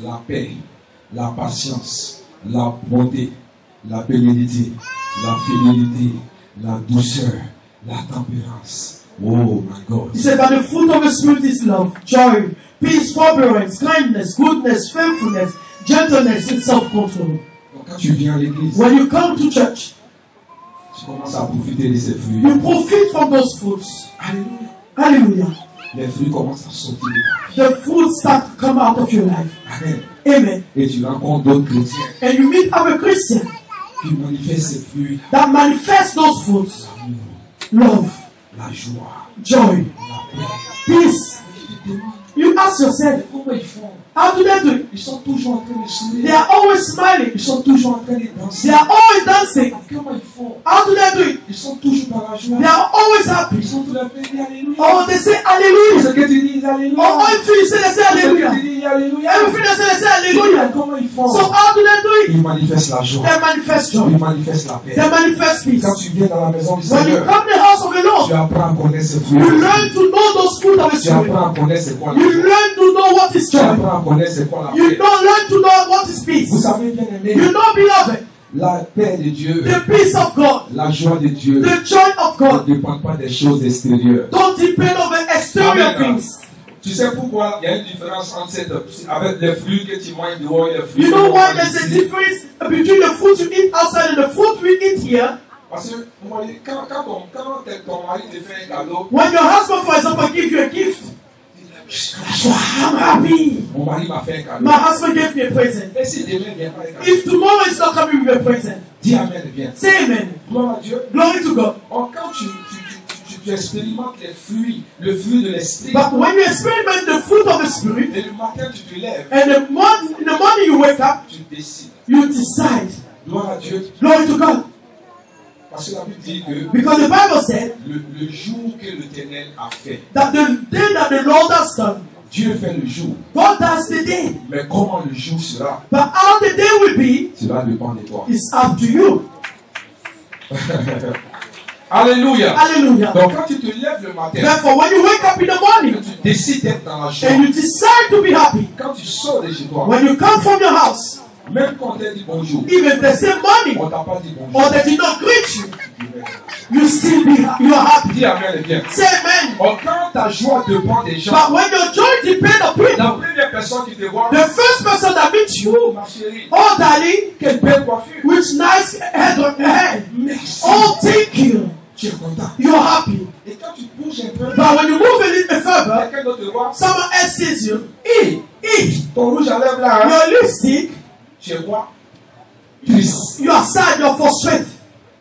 la paix, la patience, la bonté, la bénédiction, la fidélité, la douceur, la tempérance. Oh my God. He said, but the fruit of the Spirit is love, joy, peace, forbearance, kindness, goodness, faithfulness, gentleness, and self-control. Donc quand tu viens à l'église, When you come to church, tu commences à profiter de ces fruits. you profit from those fruits. Alléluia. Hallelujah. Les fruits commencent à sortir de ta vie. The fruits start to come out of your life. Amen. Amen. Et tu rencontres d'autres chrétiens And you meet other Christians qui manifestent ces fruits. that manifest those fruits. L'amour, Love, la joie, joy, la paix. peace. Et je te demande, You ask yourself, comment ils font? how do they do it? Ils sont toujours en train de sourire. They are always smiling. Ils sont toujours en train de danser. They are always dancing. Comment ils font? How do they do it? Ils sont toujours dans la joie. They are always Ils happy. sont toujours en train de dire Alléluia. Oh, they say hallelujah. Ce que tu dis, Alléluia. Oh, everything you say, they say Ce que tu hallelujah. dis, Alléluia. Everything they say, they say hallelujah. Comment ils font? So how do they do it? Ils manifestent la joie. They manifest joy. Ils manifestent la paix. They manifest peace. Quand tu viens dans la maison du When you Seigneur, come to the house of the tu Lord, apprends à connaître ses you fruits. learn to know those fruit of the Tu Spirit. apprends à connaître c'est quoi la You joie. learn to know what is Tu joy. apprends à connaître c'est quoi la You paix. don't learn to know what is peace. Vous savez bien aimé, You know, beloved, la paix de Dieu, the peace of God, la joie de Dieu the joy of God, ne dépend pas des choses extérieures. don't depend on the exterior Amen. things. Tu sais pourquoi il y a une différence entre avec les fruits que tu manges dehors et les fruits You que know tu why manges there's a ici? difference between the food you eat outside and the food we eat here? Parce que quand ton mari te fait un cadeau, When your husband, for example, gives you a gift, I'm happy. mon mari m'a fait un cadeau. My husband gave me a present. Et si demain vient pas un cadeau, If tomorrow is not coming with a present, dis Amen bien. say amen. Gloire à Dieu. Glory to God. Or, quand tu expérimentes les fruits, le fruit de l'esprit, But when you experiment the fruit of the Spirit, et le matin tu te lèves, and in the morning you wake up, tu décides. you decide. Gloire à Dieu. Glory to God. Parce que la Bible dit que Because the Bible said le jour que l'Éternel a fait, that the day that the Lord has done, Dieu fait le jour. God does the day. Mais comment le jour sera, But how the day will be cela dépend de toi. is up to you. Alléluia. Hallelujah. Donc quand tu te lèves le matin, Therefore, when you wake up in the morning tu décides d'être dans la joie. and you decide to be happy, Quand tu sors de chez toi, when you come from your house, même quand on t'a dit bonjour, even if they say morning on t'a pas dit or bonjour. they did not greet you, you still be you are happy. Dis Amen bien. Say amen. Or, quand ta joie dépend des gens, But when your joy depends on people, la première personne qui te voit, the first person that meets oh you, ma chérie, oh darling, quelle belle coiffure. which nice head on your head, Merci. oh thank you, Tu es content. you're happy. Et quand tu bouges un peu, But when you move a little further, quelqu'un d'autre te voit, someone else sees you. ton rouge à lèvres là, hein, Your lipstick, tu es quoi? Triste. you are sad, you're frustrated.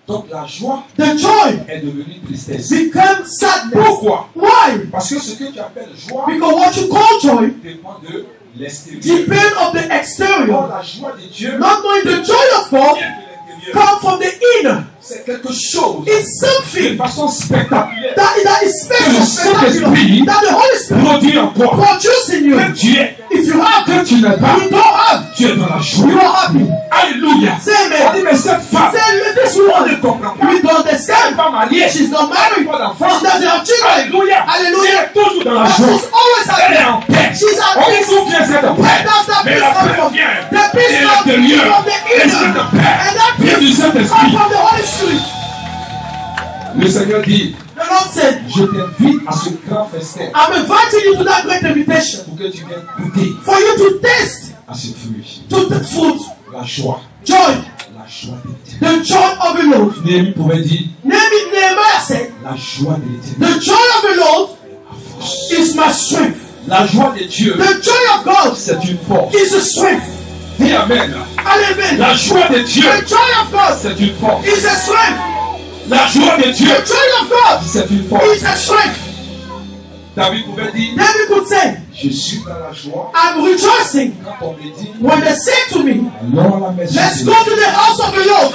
Donc la joie The joy est devenue tristesse. becomes sadness. Pourquoi? Why? Parce que ce que tu appelles joie Because what you call joy dépend de l'extérieur. depends on the Or, exterior. la joie de Dieu Not knowing the joy of God vient de l'intérieur. comes from the inner. C'est quelque chose It's de something façon spectaculaire that is special, Que le spectacular, Saint-Esprit that the Holy Spirit produit en toi. produces in you. Que tu es, If you have que it, tu n'es pas, you don't have, tu es dans la you joie. are happy. Alléluia. Say On dit, amen. mais cette femme, Say this on ne woman, comprend pas. we don't Elle n'est understand. pas mariée. She's not Elle n'a married. pas d'enfant. She doesn't have children. Alléluia. Hallelujah. Elle est toujours dans la But joie. she's always Elle est happy. en paix. She's at On peace. trouve bien cette paix. That's the Mais peace la comes paix from vient the peace de comes l'intérieur. from the Et inner. cette paix And that vient du peace comes Saint-Esprit. from the Holy Spirit. Le Seigneur dit, The Lord said, je t'invite à ce grand festin I'm inviting you to that great invitation pour que tu viennes goûter for you to taste, à ce fruit. to the fruit, La joie. joy, La joie de l'éternel. the joy of the Lord. Néhémie pouvait dire, Nehemiah said, la joie de l'éternel. the joy of the Lord is my strength. La joie de Dieu, The joy of God c'est une force. is a strength. Dis Amen. Amen. La joie de Dieu, The joy of God c'est une force. is a strength. La joie de Dieu, The joy of God c'est une force. is a strength. David pouvait dire, David could say, je suis dans la joie. I'm rejoicing Quand on me dit, when they say to me, allons à la maison let's de go Dieu. to the house of the Lord.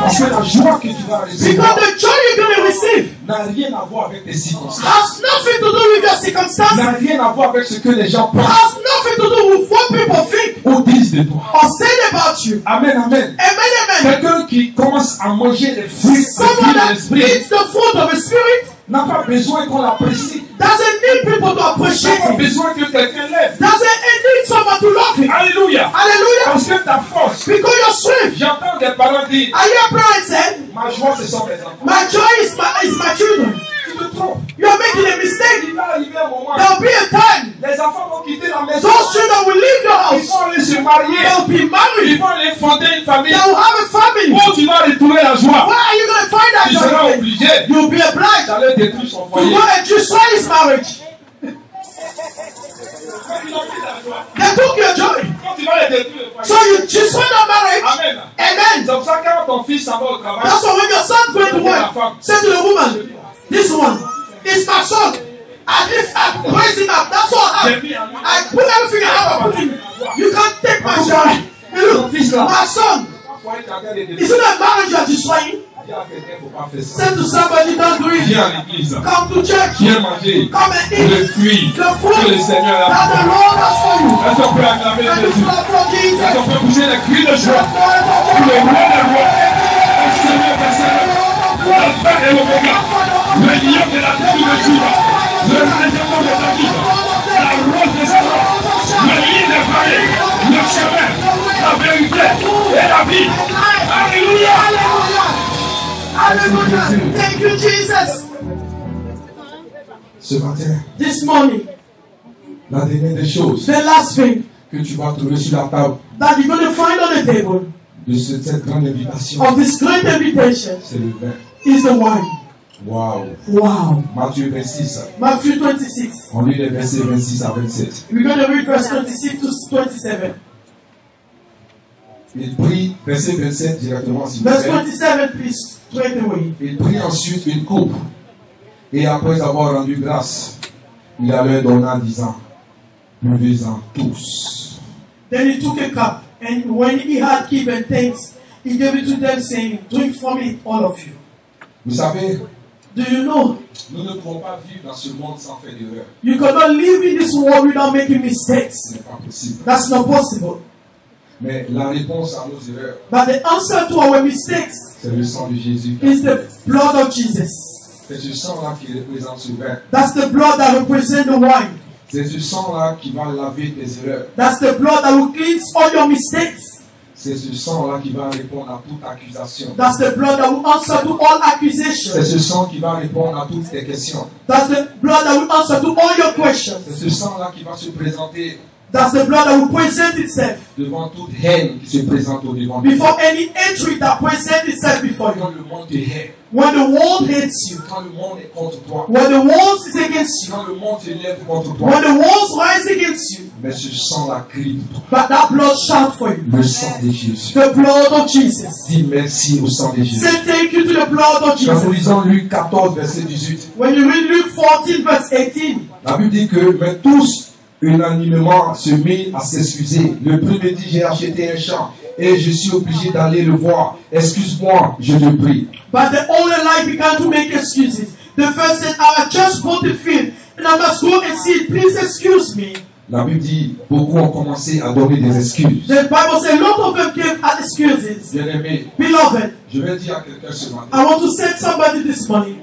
Parce que la joie que tu vas recevoir Because the joy you're going to receive n'a rien à voir avec tes circonstances. has nothing to do with your circumstances, N'a rien à voir avec ce que les gens pensent has nothing to do with what people think ou disent de toi. or say about you. Amen, amen. Amen, amen. Quelqu'un qui commence à manger les fruits Someone de that l'esprit eats the fruit of the Spirit n'a pas besoin qu'on l'apprécie. doesn't need people to appreciate N'a pas him. besoin que quelqu'un l'aime. Doesn't need someone to love him. Alléluia. Hallelujah. Parce que ta force, Because your strength. j'entends des parents dire, I hear parents say, ma joie ce sont mes enfants. my joy is my children. Tu te trompes. You're making a mistake. Il va arriver un moment, There'll be a time les enfants vont quitter la maison. those children will leave your Ils house. vont aller se marier. They'll be Ils married. vont aller fonder une famille. They will have a family. Où tu vas retrouver la joie. Where are you going to find that Tu seras joy? obligé You'll be obliged d'aller détruire son to foyer. go and destroy his marriage. They took your joy. Quand tu vas les détruire le So foyer. you destroy the marriage. Amen. Amen. C'est pour ça que quand ton fils s'en va au travail, That's why when your son goes to work, say to the woman, this one is my son. I raise him up. That's all I have. I put everything I have. I put him. You can't take my child. Look, my son. Is it a marriage you are destroying? Say to somebody, don't do it. Viens à l'église. Come to church. Viens manger Come and le eat fruit the fruit que le Seigneur a that the fait. Lord has for you. Est-ce qu'on peut acclamer And it's Jésus? not for Jesus. Est-ce qu'on peut pousser les cris de joie? It's Le roi des rois, le Seigneur des seigneurs, l'Alpha et l'Oméga, le lion de la tribu de Juda, le rédempteur de David, la rose des saints, le lit des vallées, le chemin, la vérité et la vie. Alléluia! Hallelujah. Thank you, Jesus. Ce matin, This morning, la dernière des choses the last thing que tu vas trouver sur la table that you're going to find on the table de cette grande invitation, of this great invitation c'est le vin. is the wine. Waouh! Wow. Matthieu 26. Matthew 26. On lit les versets 26 à 27. We're going to read verse 26 to 27. Il prit, verset 27 directement, s'il vous Verse plaît. 27, please, straight away. Il prit ensuite une coupe, et après avoir rendu grâce, il la leur donna, disant, buvez-en tous. Then he took a cup, and when he had given thanks, he gave it to them, saying, drink from it, all of you. Vous savez, Do you know? nous ne pouvons pas vivre dans ce monde sans faire d'erreur. You cannot live in this world without making mistakes. Ce n'est pas possible. That's not possible. Mais la réponse à nos erreurs, But the answer to our mistakes c'est le sang de Jésus. is the blood of Jesus. C'est ce sang-là qui représente ce vin. That's the blood that represents the wine. C'est ce sang-là qui va laver tes erreurs. That's the blood that will cleanse all your mistakes. C'est ce sang-là qui va répondre à toute accusation. That's the blood that will answer to all C'est accusations. ce sang qui va répondre à toutes tes questions. That's the blood that will answer to all your questions. C'est ce sang-là qui va se présenter That's the blood that will present itself devant toute haine qui se présente au devant de before toi. any entry that presents itself before Quand you. le monde te hait, When the world hates you, quand le monde est contre toi, when the world is against you, quand le monde se lève contre toi, when the walls rise against you, mais ce sang-là crie pour toi. but that blood shout for you. Le sang de Jésus. The blood of Jesus. Dis merci au sang de Jésus. Say thank you to the blood of Quand nous Jesus. lisons Luc 14, verset 18, When you read Luke 14 verse 18, la Bible dit que, mais tous unanimement se mirent à s'excuser. Le premier dit, j'ai acheté un champ et je suis obligé d'aller le voir. Excuse-moi, je te prie. but the older life began to make excuses. The first said, I just bought the field and I must go and see it. Please excuse me. La Bible dit, beaucoup ont commencé à donner des excuses. The Bible says a lot of them gave excuses. Bien-aimé, Beloved, je vais dire à quelqu'un ce matin, I want to say to somebody this morning,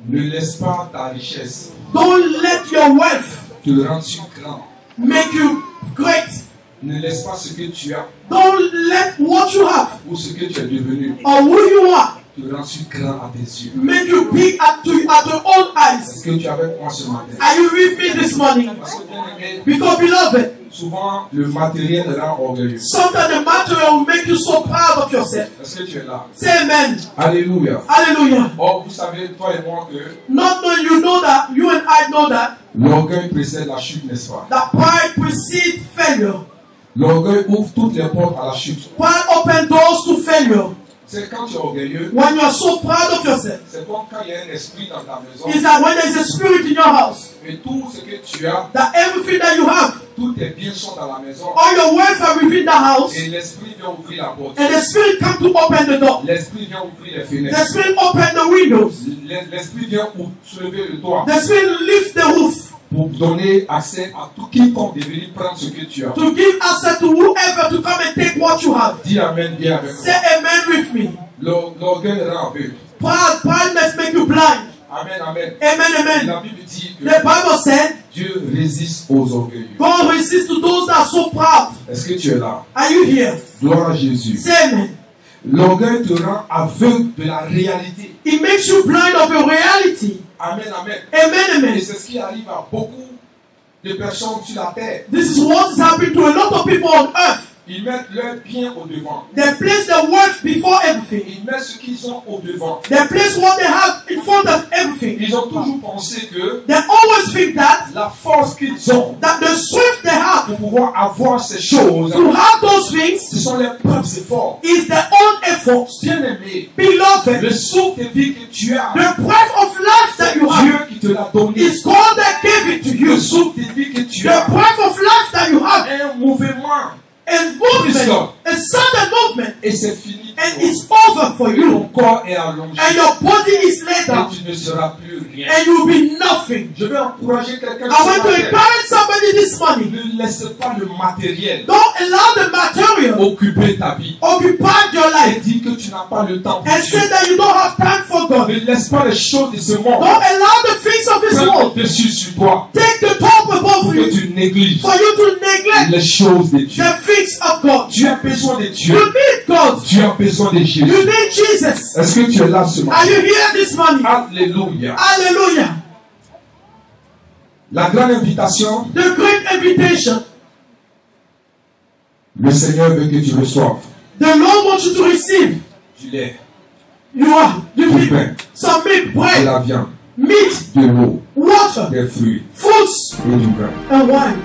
ne laisse pas ta richesse don't let your wealth te rendre sur grand. make you great. Ne laisse pas ce que tu as Don't let what you have ou ce que tu es devenu or who you are te rendre sur grand à tes yeux. make you big at your own eyes. Est-ce que tu es avec moi ce matin? Are you with me this morning? Parce que bien-aimé, Because beloved, souvent le matériel rend orgueilleux. sometimes the material will make you so proud of yourself. Est-ce que tu es là? Say amen. Alléluia. Hallelujah. Or, vous savez, toi et moi, que Not knowing you know that, you and I know that, l'orgueil précède la chute, n'est-ce pas? that pride precedes failure. L'orgueil ouvre toutes les portes à la chute. Pride opens doors to failure. C'est quand tu es orgueilleux, When you are so proud of yourself, c'est comme quand il y a un esprit dans ta maison is that when there is a spirit in your house, et tout ce que tu as, that everything that you have, tous tes biens sont dans la maison all your wealth are within the house, et l'esprit vient ouvrir la porte. and the spirit comes to open the door. L'esprit vient ouvrir les The fenêtres. spirit open the windows. L'esprit vient soulever le toit The spirit lift the roof pour donner accès à tout quiconque de venir prendre ce que tu as. to give access to whoever to come and take what you have. Dis Amen bien avec Say moi. amen with me. L'orgueil rend aveugle. Pride must make you blind. Amen, amen. Amen, amen. La Bible dit que The Bible said, Dieu résiste aux orgueilleux. God resists to those that are so proud. Est-ce que tu es là? Are you here? Gloire à Jésus. Say amen. L'orgueil te rend aveugle de la réalité. It makes you blind of your reality. Amen, amen. Amen, Et amen. c'est ce qui arrive à beaucoup de personnes sur la terre. This is what is happening to a lot of people on earth. Ils mettent leur bien au devant. They place their wealth before everything. Ils mettent ce qu'ils ont au devant. They place what they have in front of everything. Ils ont toujours pensé que They always think that la force qu'ils ont the strength they have pour pouvoir avoir ces choses, to have those things ce sont leurs propres efforts. is their own efforts. Bien-aimé, Beloved, le souffle de vie que tu as, the breath of life that you have Dieu qui te l'a donné, is God that gave it to le you. souffle de vie que tu The as, breath of life that you have, un mouvement, and movement, a sudden movement, et c'est fini. and it's over for Ton you. corps est allongé And your body is laid et down, tu ne seras plus rien. and you will be nothing. Je vais encourager quelqu'un I want ce to matin. encourage somebody this morning. Ne laisse pas le matériel Don't allow the material occuper ta vie. occupy your Et life dis que tu n'as pas le temps pour and Dieu. say that you don't have time for God. Ne laisse pas les choses de ce monde Don't allow the things of this prendre world dessus sur toi take the top pour above que you tu négliges for you to neglect les choses de Dieu. the things of God. Tu as besoin de You Dieu. need God. Tu as besoin de You Jésus. need Jesus. Est-ce que tu es là ce Are matin? you here this morning? Alléluia. Hallelujah. La grande invitation, The great invitation. le Seigneur veut que tu reçoives The Lord wants you to receive. du lait, You are du pain, some milk, de bread, la viande, meat, de l'eau, water, des fruits fruits, et du vin. and wine.